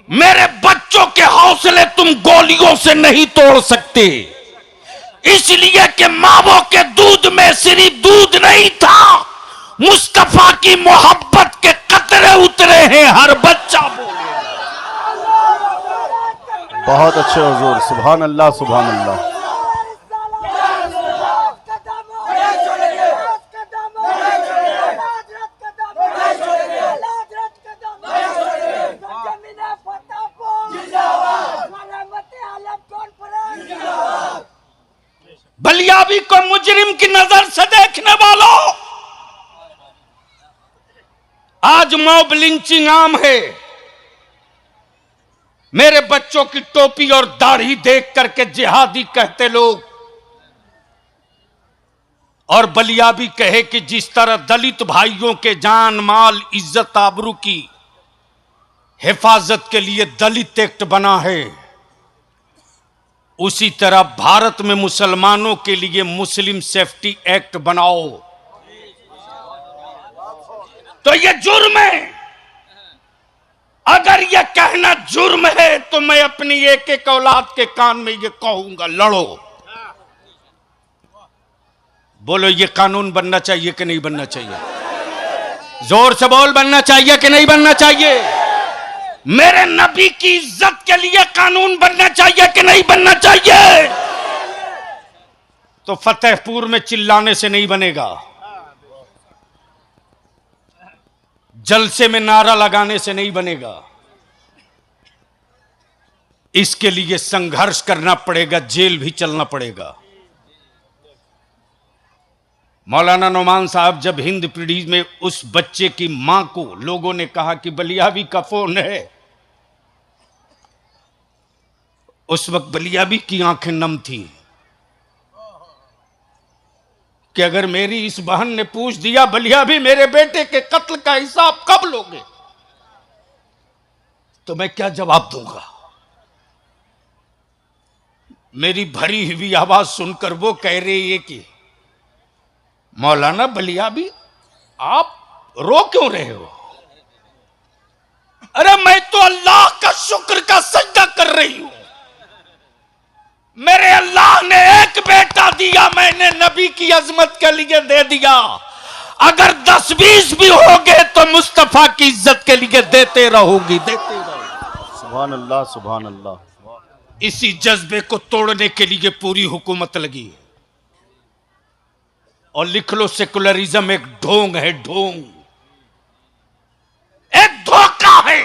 मेरे बच्चों के हौसले तुम गोलियों से नहीं तोड़ सकते, इसलिए कि मावों के दूध में सिर्फ दूध नहीं था, मुस्तफा की मोहब्बत के कतरे उतरे हैं, हर बच्चा बोले। बहुत अच्छे हुजूर, सुभान अल्लाह सुभान अल्लाह। मुजरिम की नजर से देखने वालों, आज मॉब लिंचिंग आम है। मेरे बच्चों की टोपी और दाढ़ी देख करके जिहादी कहते लोग, और बलिया भी कहे कि जिस तरह दलित भाइयों के जान माल इज्जत आबरू की हिफाजत के लिए दलित एक्ट बना है, उसी तरह भारत में मुसलमानों के लिए मुस्लिम सेफ्टी एक्ट बनाओ। तो यह जुर्म है। अगर यह कहना जुर्म है तो मैं अपनी एक एक औलाद के कान में यह कहूंगा, लड़ो। बोलो, यह कानून बनना चाहिए कि नहीं बनना चाहिए? जोर से बोल, बनना चाहिए कि नहीं बनना चाहिए? मेरे नबी की इज्जत के लिए कानून बनना चाहिए कि नहीं बनना चाहिए? तो फतेहपुर में चिल्लाने से नहीं बनेगा, जलसे में नारा लगाने से नहीं बनेगा। इसके लिए संघर्ष करना पड़ेगा, जेल भी चलना पड़ेगा। मौलाना नोमान साहब जब हिंद पीढ़ी में उस बच्चे की मां को लोगों ने कहा कि बलियाबी का फोन है, उस वक्त बलियाबी की आंखें नम थी कि अगर मेरी इस बहन ने पूछ दिया, बलियाबी मेरे बेटे के कत्ल का हिसाब कब लोगे, तो मैं क्या जवाब दूंगा। मेरी भरी हुई आवाज सुनकर वो कह रही है कि मौलाना बलियाबी आप रो क्यों रहे हो? अरे मैं तो अल्लाह का शुक्र का सजदा कर रही हूं। मेरे अल्लाह ने एक बेटा दिया, मैंने नबी की अजमत के लिए दे दिया। अगर 10-20 भी होंगे तो मुस्तफा की इज्जत के लिए देते रहोगी, देते रहोगी। सुभान अल्लाह, सुभान अल्लाह। इसी जज्बे को तोड़ने के लिए पूरी हुकूमत लगी। और लिख लो, सेकुलरिज्म एक ढोंग है, ढोंग, एक धोखा है।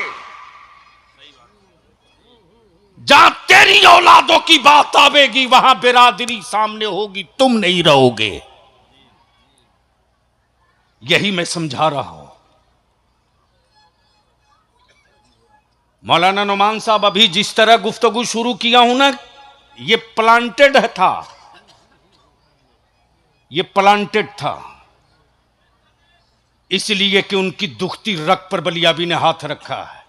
जहां तेरी औलादों की बात आवेगी वहां बिरादरी सामने होगी, तुम नहीं रहोगे। यही मैं समझा रहा हूं। मौलाना नोमान साहब, अभी जिस तरह गुफ्तगू शुरू किया हूं ना, ये प्लांटेड था, ये प्लांटेड था, इसलिए कि उनकी दुखती रग पर बलियाबी ने हाथ रखा है।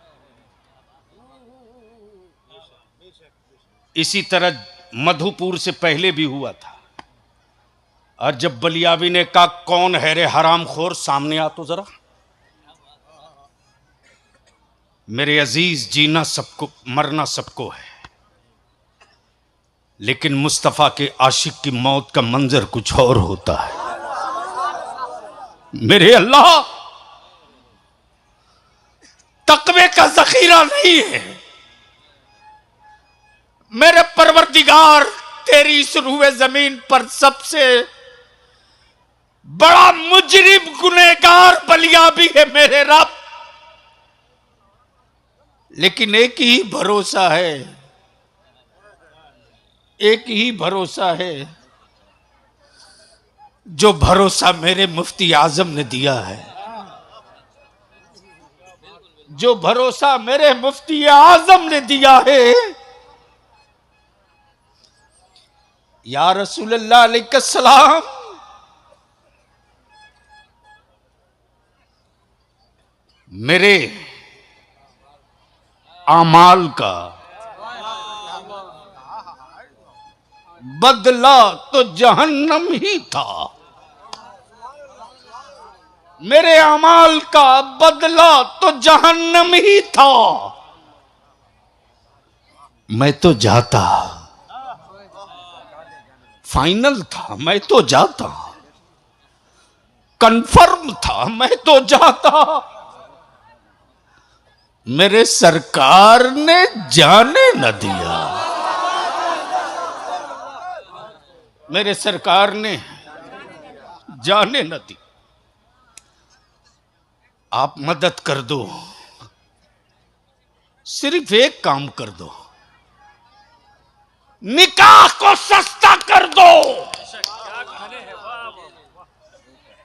इसी तरह मधुपुर से पहले भी हुआ था। और जब बलियाबी ने कहा कौन है रे हरामखोर, सामने आ तो जरा। मेरे अजीज, जीना सबको, मरना सबको है, लेकिन मुस्तफा के आशिक की मौत का मंजर कुछ और होता है। मेरे अल्लाह, तकवे का जखीरा नहीं है। मेरे परवरदिगार, तेरी इस रूए जमीन पर सबसे बड़ा मुजरिम गुनहगार बलियाबी है मेरे रब। लेकिन एक ही भरोसा है, एक ही भरोसा है, जो भरोसा मेरे मुफ्ती आजम ने दिया है, जो भरोसा मेरे मुफ्ती आजम ने दिया है। या रसूलल्लाह अलैहिस्सलाम, मेरे आमाल का बदला तो जहन्नम ही था। मेरे अमाल का बदला तो जहन्नम ही था। मैं तो जाता, फाइनल था, मैं तो जाता, कंफर्म था, मैं तो जाता। मेरे सरकार ने जाने न दिया, मेरे सरकार ने जाने न दी। आप मदद कर दो, सिर्फ एक काम कर दो, निकाह को सस्ता कर दो।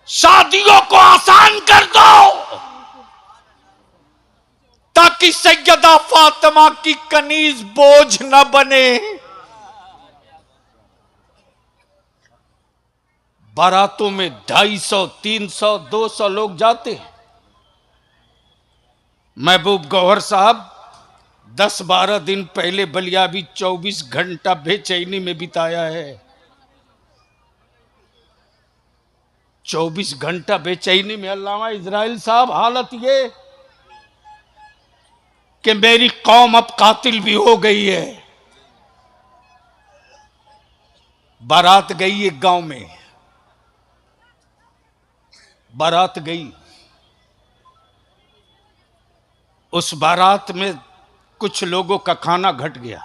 शादियों को आसान कर दो ताकि सैयदा फातिमा की कनीज बोझ न बने। बारातों में 250, 300, 200 लोग जाते हैं। महबूब गौहर साहब 10-12 दिन पहले बलियाबी 24 घंटा बेचैनी में बिताया है। 24 घंटा बेचैनी में। अल्लामा इजराइल साहब हालत ये कि मेरी कौम अब कातिल भी हो गई है। बारात गई एक गांव में, बारात गई। उस बारात में कुछ लोगों का खाना घट गया।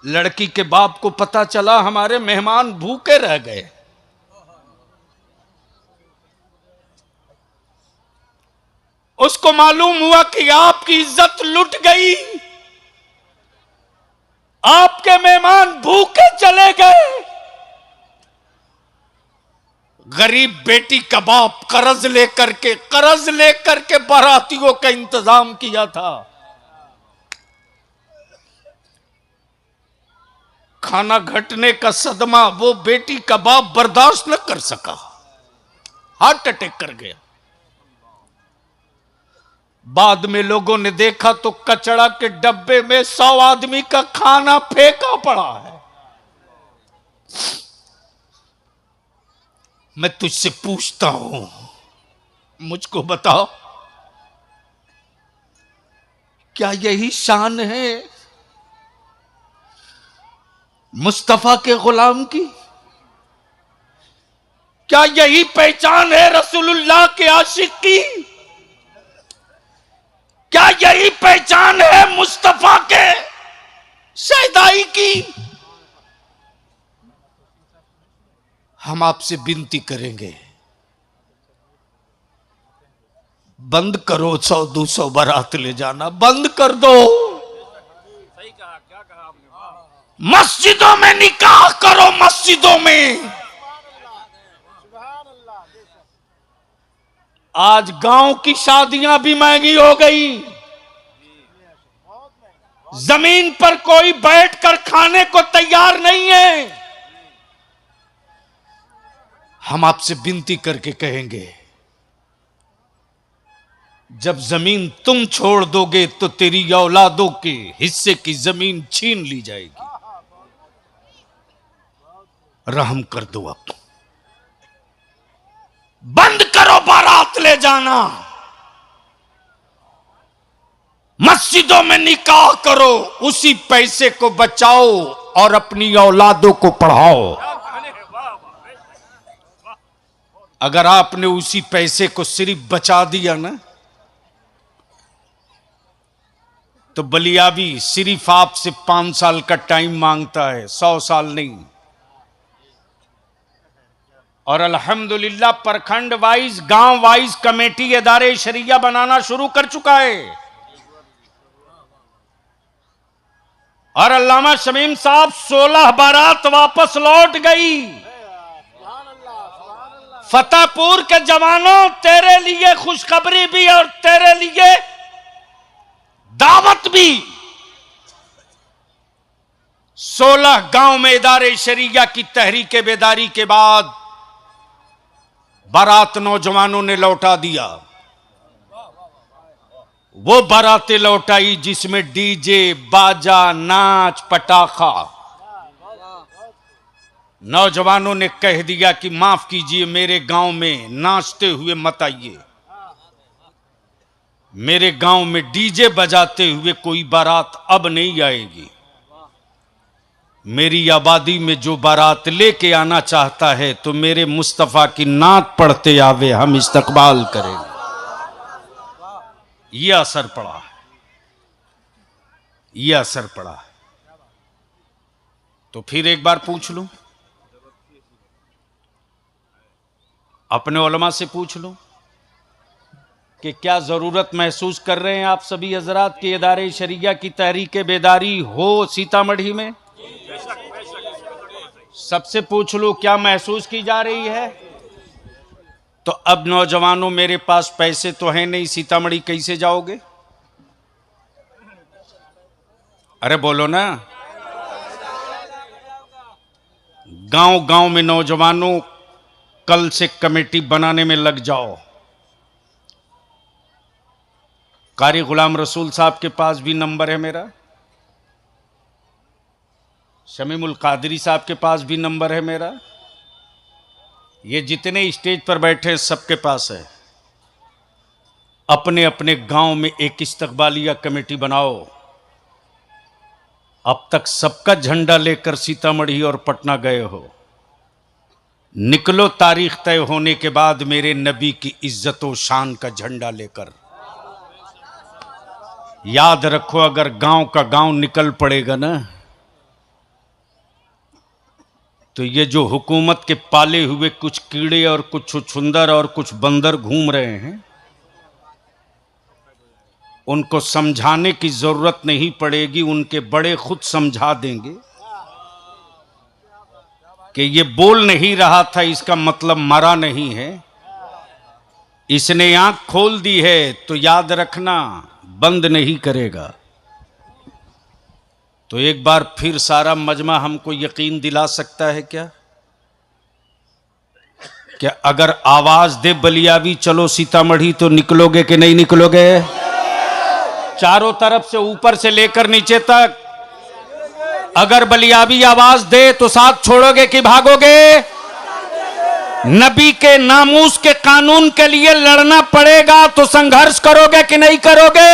लड़की के बाप को पता चला हमारे मेहमान भूखे रह गए। उसको मालूम हुआ कि आपकी इज्जत लुट गई, आपके मेहमान भूखे चले गए। गरीब बेटी का बाप कर्ज लेकर के बारातियों का इंतजाम किया था। खाना घटने का सदमा वो बेटी का बाप बर्दाश्त न कर सका, हार्ट अटैक कर गया। बाद में लोगों ने देखा तो कचड़ा के डब्बे में 100 आदमी का खाना फेंका पड़ा है। मैं तुझसे पूछता हूं, मुझको बताओ, क्या यही शान है मुस्तफा के गुलाम की? क्या यही पहचान है रसूलुल्लाह के आशिक की? क्या यही पहचान है मुस्तफा के शहदाई की? हम आपसे विनती करेंगे, बंद करो 100-200 बारात ले जाना, बंद कर दो। मस्जिदों में निकाह करो, मस्जिदों में। आज गांव की शादियां भी महंगी हो गई। जमीन पर कोई बैठकर खाने को तैयार नहीं है। हम आपसे विनती करके कहेंगे, जब जमीन तुम छोड़ दोगे तो तेरी औलादों के हिस्से की जमीन छीन ली जाएगी। रहम कर दो, अब बंद करो बारात ले जाना, मस्जिदों में निकाह करो, उसी पैसे को बचाओ और अपनी औलादों को पढ़ाओ। अगर आपने उसी पैसे को सिर्फ बचा दिया ना, तो बलियाबी सिर्फ आपसे 5 साल का टाइम मांगता है, 100 साल नहीं। और अल्हम्दुलिल्लाह प्रखंड वाइज, गांव वाइज कमेटी इदारे शरिया बनाना शुरू कर चुका है। और अल्लामा शमीम साहब 16 बारात वापस लौट गई। फतेहपुर के जवानों, तेरे लिए खुशखबरी भी और तेरे लिए दावत भी। 16 गांव में इदारे शरिया की तहरीक बेदारी के बाद बारात नौजवानों ने लौटा दिया। वो बारातें लौटाई जिसमें डीजे, बाजा, नाच, पटाखा। नौजवानों ने कह दिया कि माफ कीजिए, मेरे गांव में नाचते हुए मत आइए, मेरे गांव में डीजे बजाते हुए कोई बारात अब नहीं आएगी। मेरी आबादी में जो बारात लेके आना चाहता है तो मेरे मुस्तफा की नात पढ़ते आवे, हम इस्तकबाल करेंगे। ये असर पड़ा है, ये असर पड़ा है। तो फिर एक बार पूछ लूं, अपने उलमा से पूछ लूं कि क्या जरूरत महसूस कर रहे हैं आप सभी हजरात के इदारे शरिया की तहरीक बेदारी हो सीतामढ़ी में? सबसे पूछ लो क्या महसूस की जा रही है? तो अब नौजवानों, मेरे पास पैसे तो हैं नहीं, सीतामढ़ी कैसे जाओगे? अरे बोलो ना। गांव गांव में नौजवानों, कल से कमेटी बनाने में लग जाओ। कारी गुलाम रसूल साहब के पास भी नंबर है मेरा, शमीमुल कादरी साहब के पास भी नंबर है मेरा, ये जितने स्टेज पर बैठे हैं सबके पास है। अपने अपने गांव में एक इस्तकबालिया कमेटी बनाओ। अब तक सबका झंडा लेकर सीतामढ़ी और पटना गए हो, निकलो तारीख तय होने के बाद मेरे नबी की इज्जत व शान का झंडा लेकर। याद रखो, अगर गांव का गांव निकल पड़ेगा ना, तो ये जो हुकूमत के पाले हुए कुछ कीड़े और कुछ छुछुंदर और कुछ बंदर घूम रहे हैं, उनको समझाने की जरूरत नहीं पड़ेगी, उनके बड़े खुद समझा देंगे कि ये बोल नहीं रहा था इसका मतलब मरा नहीं है, इसने आंख खोल दी है तो याद रखना बंद नहीं करेगा। तो एक बार फिर सारा मजमा हमको यकीन दिला सकता है क्या अगर आवाज दे बलियावी चलो सीतामढ़ी तो निकलोगे कि नहीं निकलोगे? चारों तरफ से ऊपर से लेकर नीचे तक अगर बलियावी आवाज दे तो साथ छोड़ोगे कि भागोगे? नबी के नामूस के कानून के लिए लड़ना पड़ेगा तो संघर्ष करोगे कि नहीं करोगे?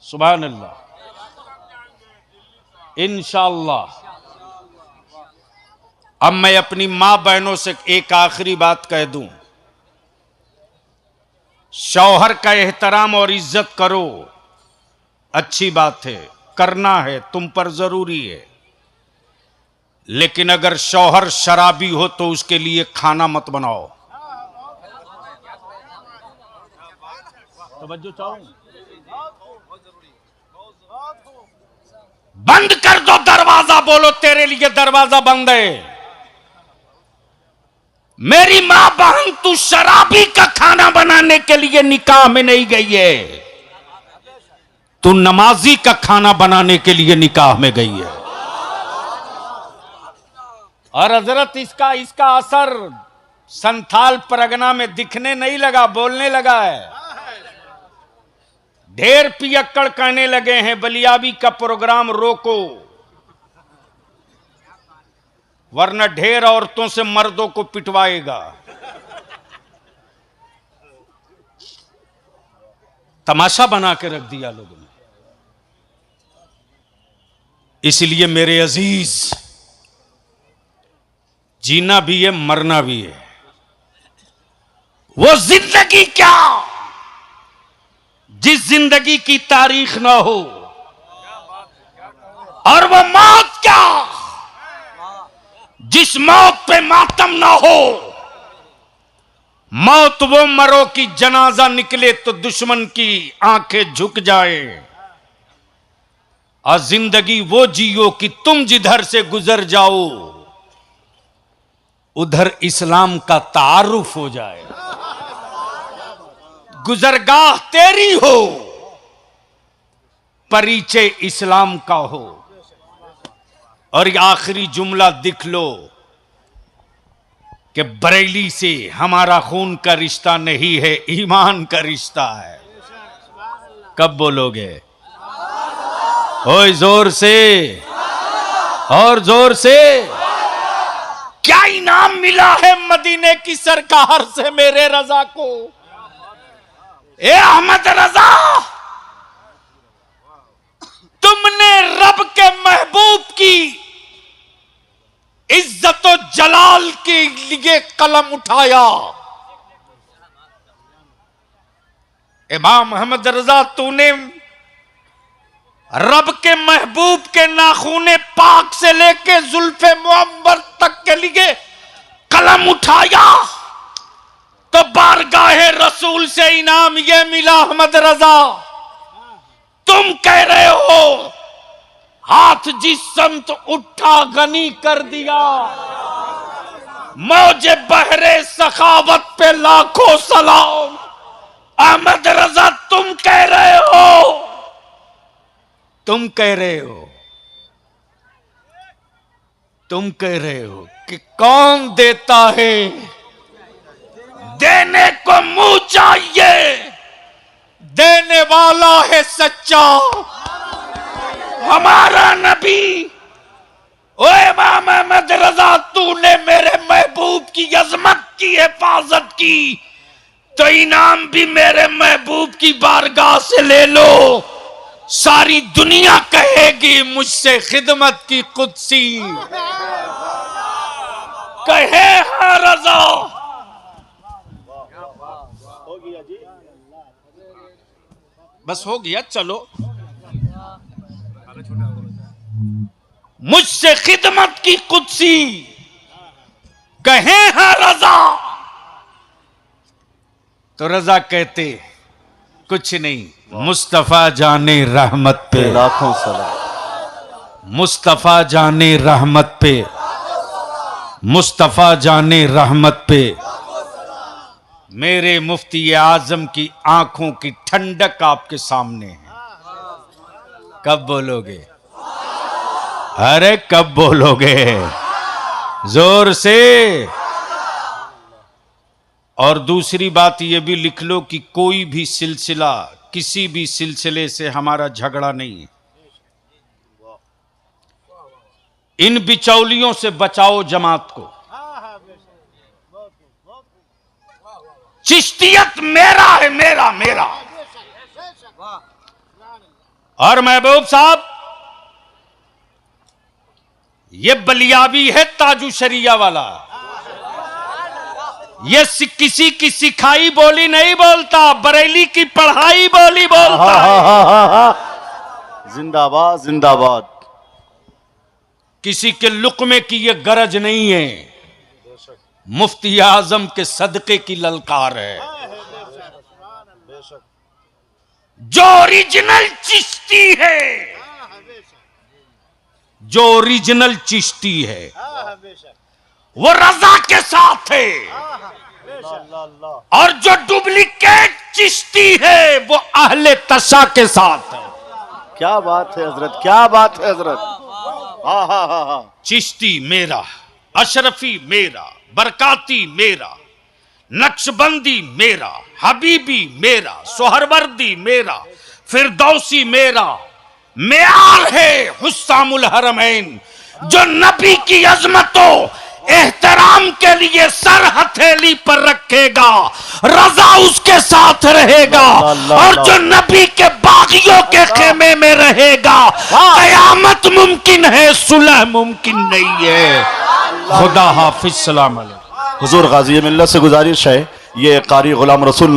सुभान अल्लाह, इंशाअल्लाह। अब मैं अपनी मां बहनों से एक आखिरी बात कह दूं, शौहर का एहतराम और इज्जत करो, अच्छी बात है, करना है, तुम पर जरूरी है। लेकिन अगर शौहर शराबी हो तो उसके लिए खाना मत बनाओ। तवज्जो चाहो, बंद कर दो दरवाजा, बोलो तेरे लिए दरवाजा बंद है। मेरी मां बहन, तू शराबी का खाना बनाने के लिए निकाह में नहीं गई है, तू नमाजी का खाना बनाने के लिए निकाह में गई है। और हजरत इसका असर संथाल परगना में दिखने नहीं लगा, बोलने लगा है। ढेर पियक्कड़ कहने लगे हैं बलियावी का प्रोग्राम रोको, वरना ढेर औरतों से मर्दों को पिटवाएगा। तमाशा बना के रख दिया लोगों ने। इसलिए मेरे अजीज, जीना भी है मरना भी है। वो जिंदगी क्या जिस जिंदगी की तारीख ना हो, और वो मौत क्या जिस मौत पे मातम ना हो। मौत वो मरो कि जनाजा निकले तो दुश्मन की आंखें झुक जाए, और जिंदगी वो जियो कि तुम जिधर से गुजर जाओ उधर इस्लाम का तारुफ हो जाए। गुजरगाह तेरी हो, परिचय इस्लाम का हो। और ये आखिरी जुमला दिख लो कि बरेली से हमारा खून का रिश्ता नहीं है, ईमान का रिश्ता है। कब बोलोगे? ओए जोर से, और जोर से। क्या इनाम मिला है मदीने की सरकार से मेरे रजा को? ए अहमद रजा, तुमने रब के महबूब की इज्जत और जलाल के लिए कलम उठाया। इमाम अहमद रजा, तूने रब के महबूब के नाखूने पाक से लेके जुल्फे मुअम्बर तक के लिए कलम उठाया, तो बारगाहे रसूल से इनाम यह मिला। अहमद रजा, तुम कह रहे हो हाथ जिस समत उठा गनी कर दिया, मौजे बहरे सखावत पे लाखों सलाम। अहमद रजा तुम कह रहे हो, तुम कह रहे हो, तुम कह रहे हो कि कौन देता है, देने को मुंह चाहिए, देने वाला है सच्चा हमारा नबी। ओए इमाम अहमद रजा, तूने मेरे महबूब की अजमत की हिफाजत की, तो इनाम भी मेरे महबूब की बारगाह से ले लो। सारी दुनिया कहेगी मुझसे खिदमत की कुदसी, कहे हाँ रजा। बस हो गया, चलो। मुझसे खिदमत की कुदसी, कहे हाँ रजा। तो रजा कहते कुछ नहीं, मुस्तफा जाने रहमत पे लाखों सलाम। मुस्तफा जाने रहमत पे, मुस्तफा जाने रहमत पे। मेरे मुफ्ती आजम की आंखों की ठंडक आपके सामने है। कब बोलोगे? अरे कब बोलोगे? जोर से। और दूसरी बात यह भी लिख लो कि कोई भी सिलसिला, किसी भी सिलसिले से हमारा झगड़ा नहीं है। इन बिचौलियों से बचाओ जमात को। चिश्तियत मेरा है, मेरा मेरा। और महबूब साहब, ये बलियाबी है ताजू शरिया वाला। ये किसी की सिखाई बोली नहीं बोलता, बरेली की पढ़ाई बोली बोलता है। जिंदाबाद जिंदाबाद। किसी के लुक्मे की ये गरज नहीं है, मुफ्ती आजम के सदके की ललकार है। जो ओरिजिनल चिश्ती है, जो ओरिजिनल चिश्ती है, वो रजा के साथ है। और जो डुप्लीकेट चिश्ती है, वो अहले तशा के साथ है। क्या बात है हजरत, क्या बात है हजरत। हाँ हाँ हाँ हाँ। चिश्ती मेरा, अशरफी मेरा, बरकाती मेरा, नक्शबंदी मेरा, हबीबी मेरा, सोहरवर्दी मेरा, फिरदौसी मेरा। मेयार है हुस्सामुल हरमैन, जो नबी की अजमतों एहतराम के लिए सर हथेली पर रखेगा, रजा उसके साथ रहेगा। और जो नबी के बागियों के खेमे में रहेगा, कयामत मुमकिन है, सुलह मुमकिन नहीं है। खुदा हाफिज, सलाम अलैकुम। हुजूर गाजी मिल्लत से गुजारिश है, ये कारी गुलाम रसूल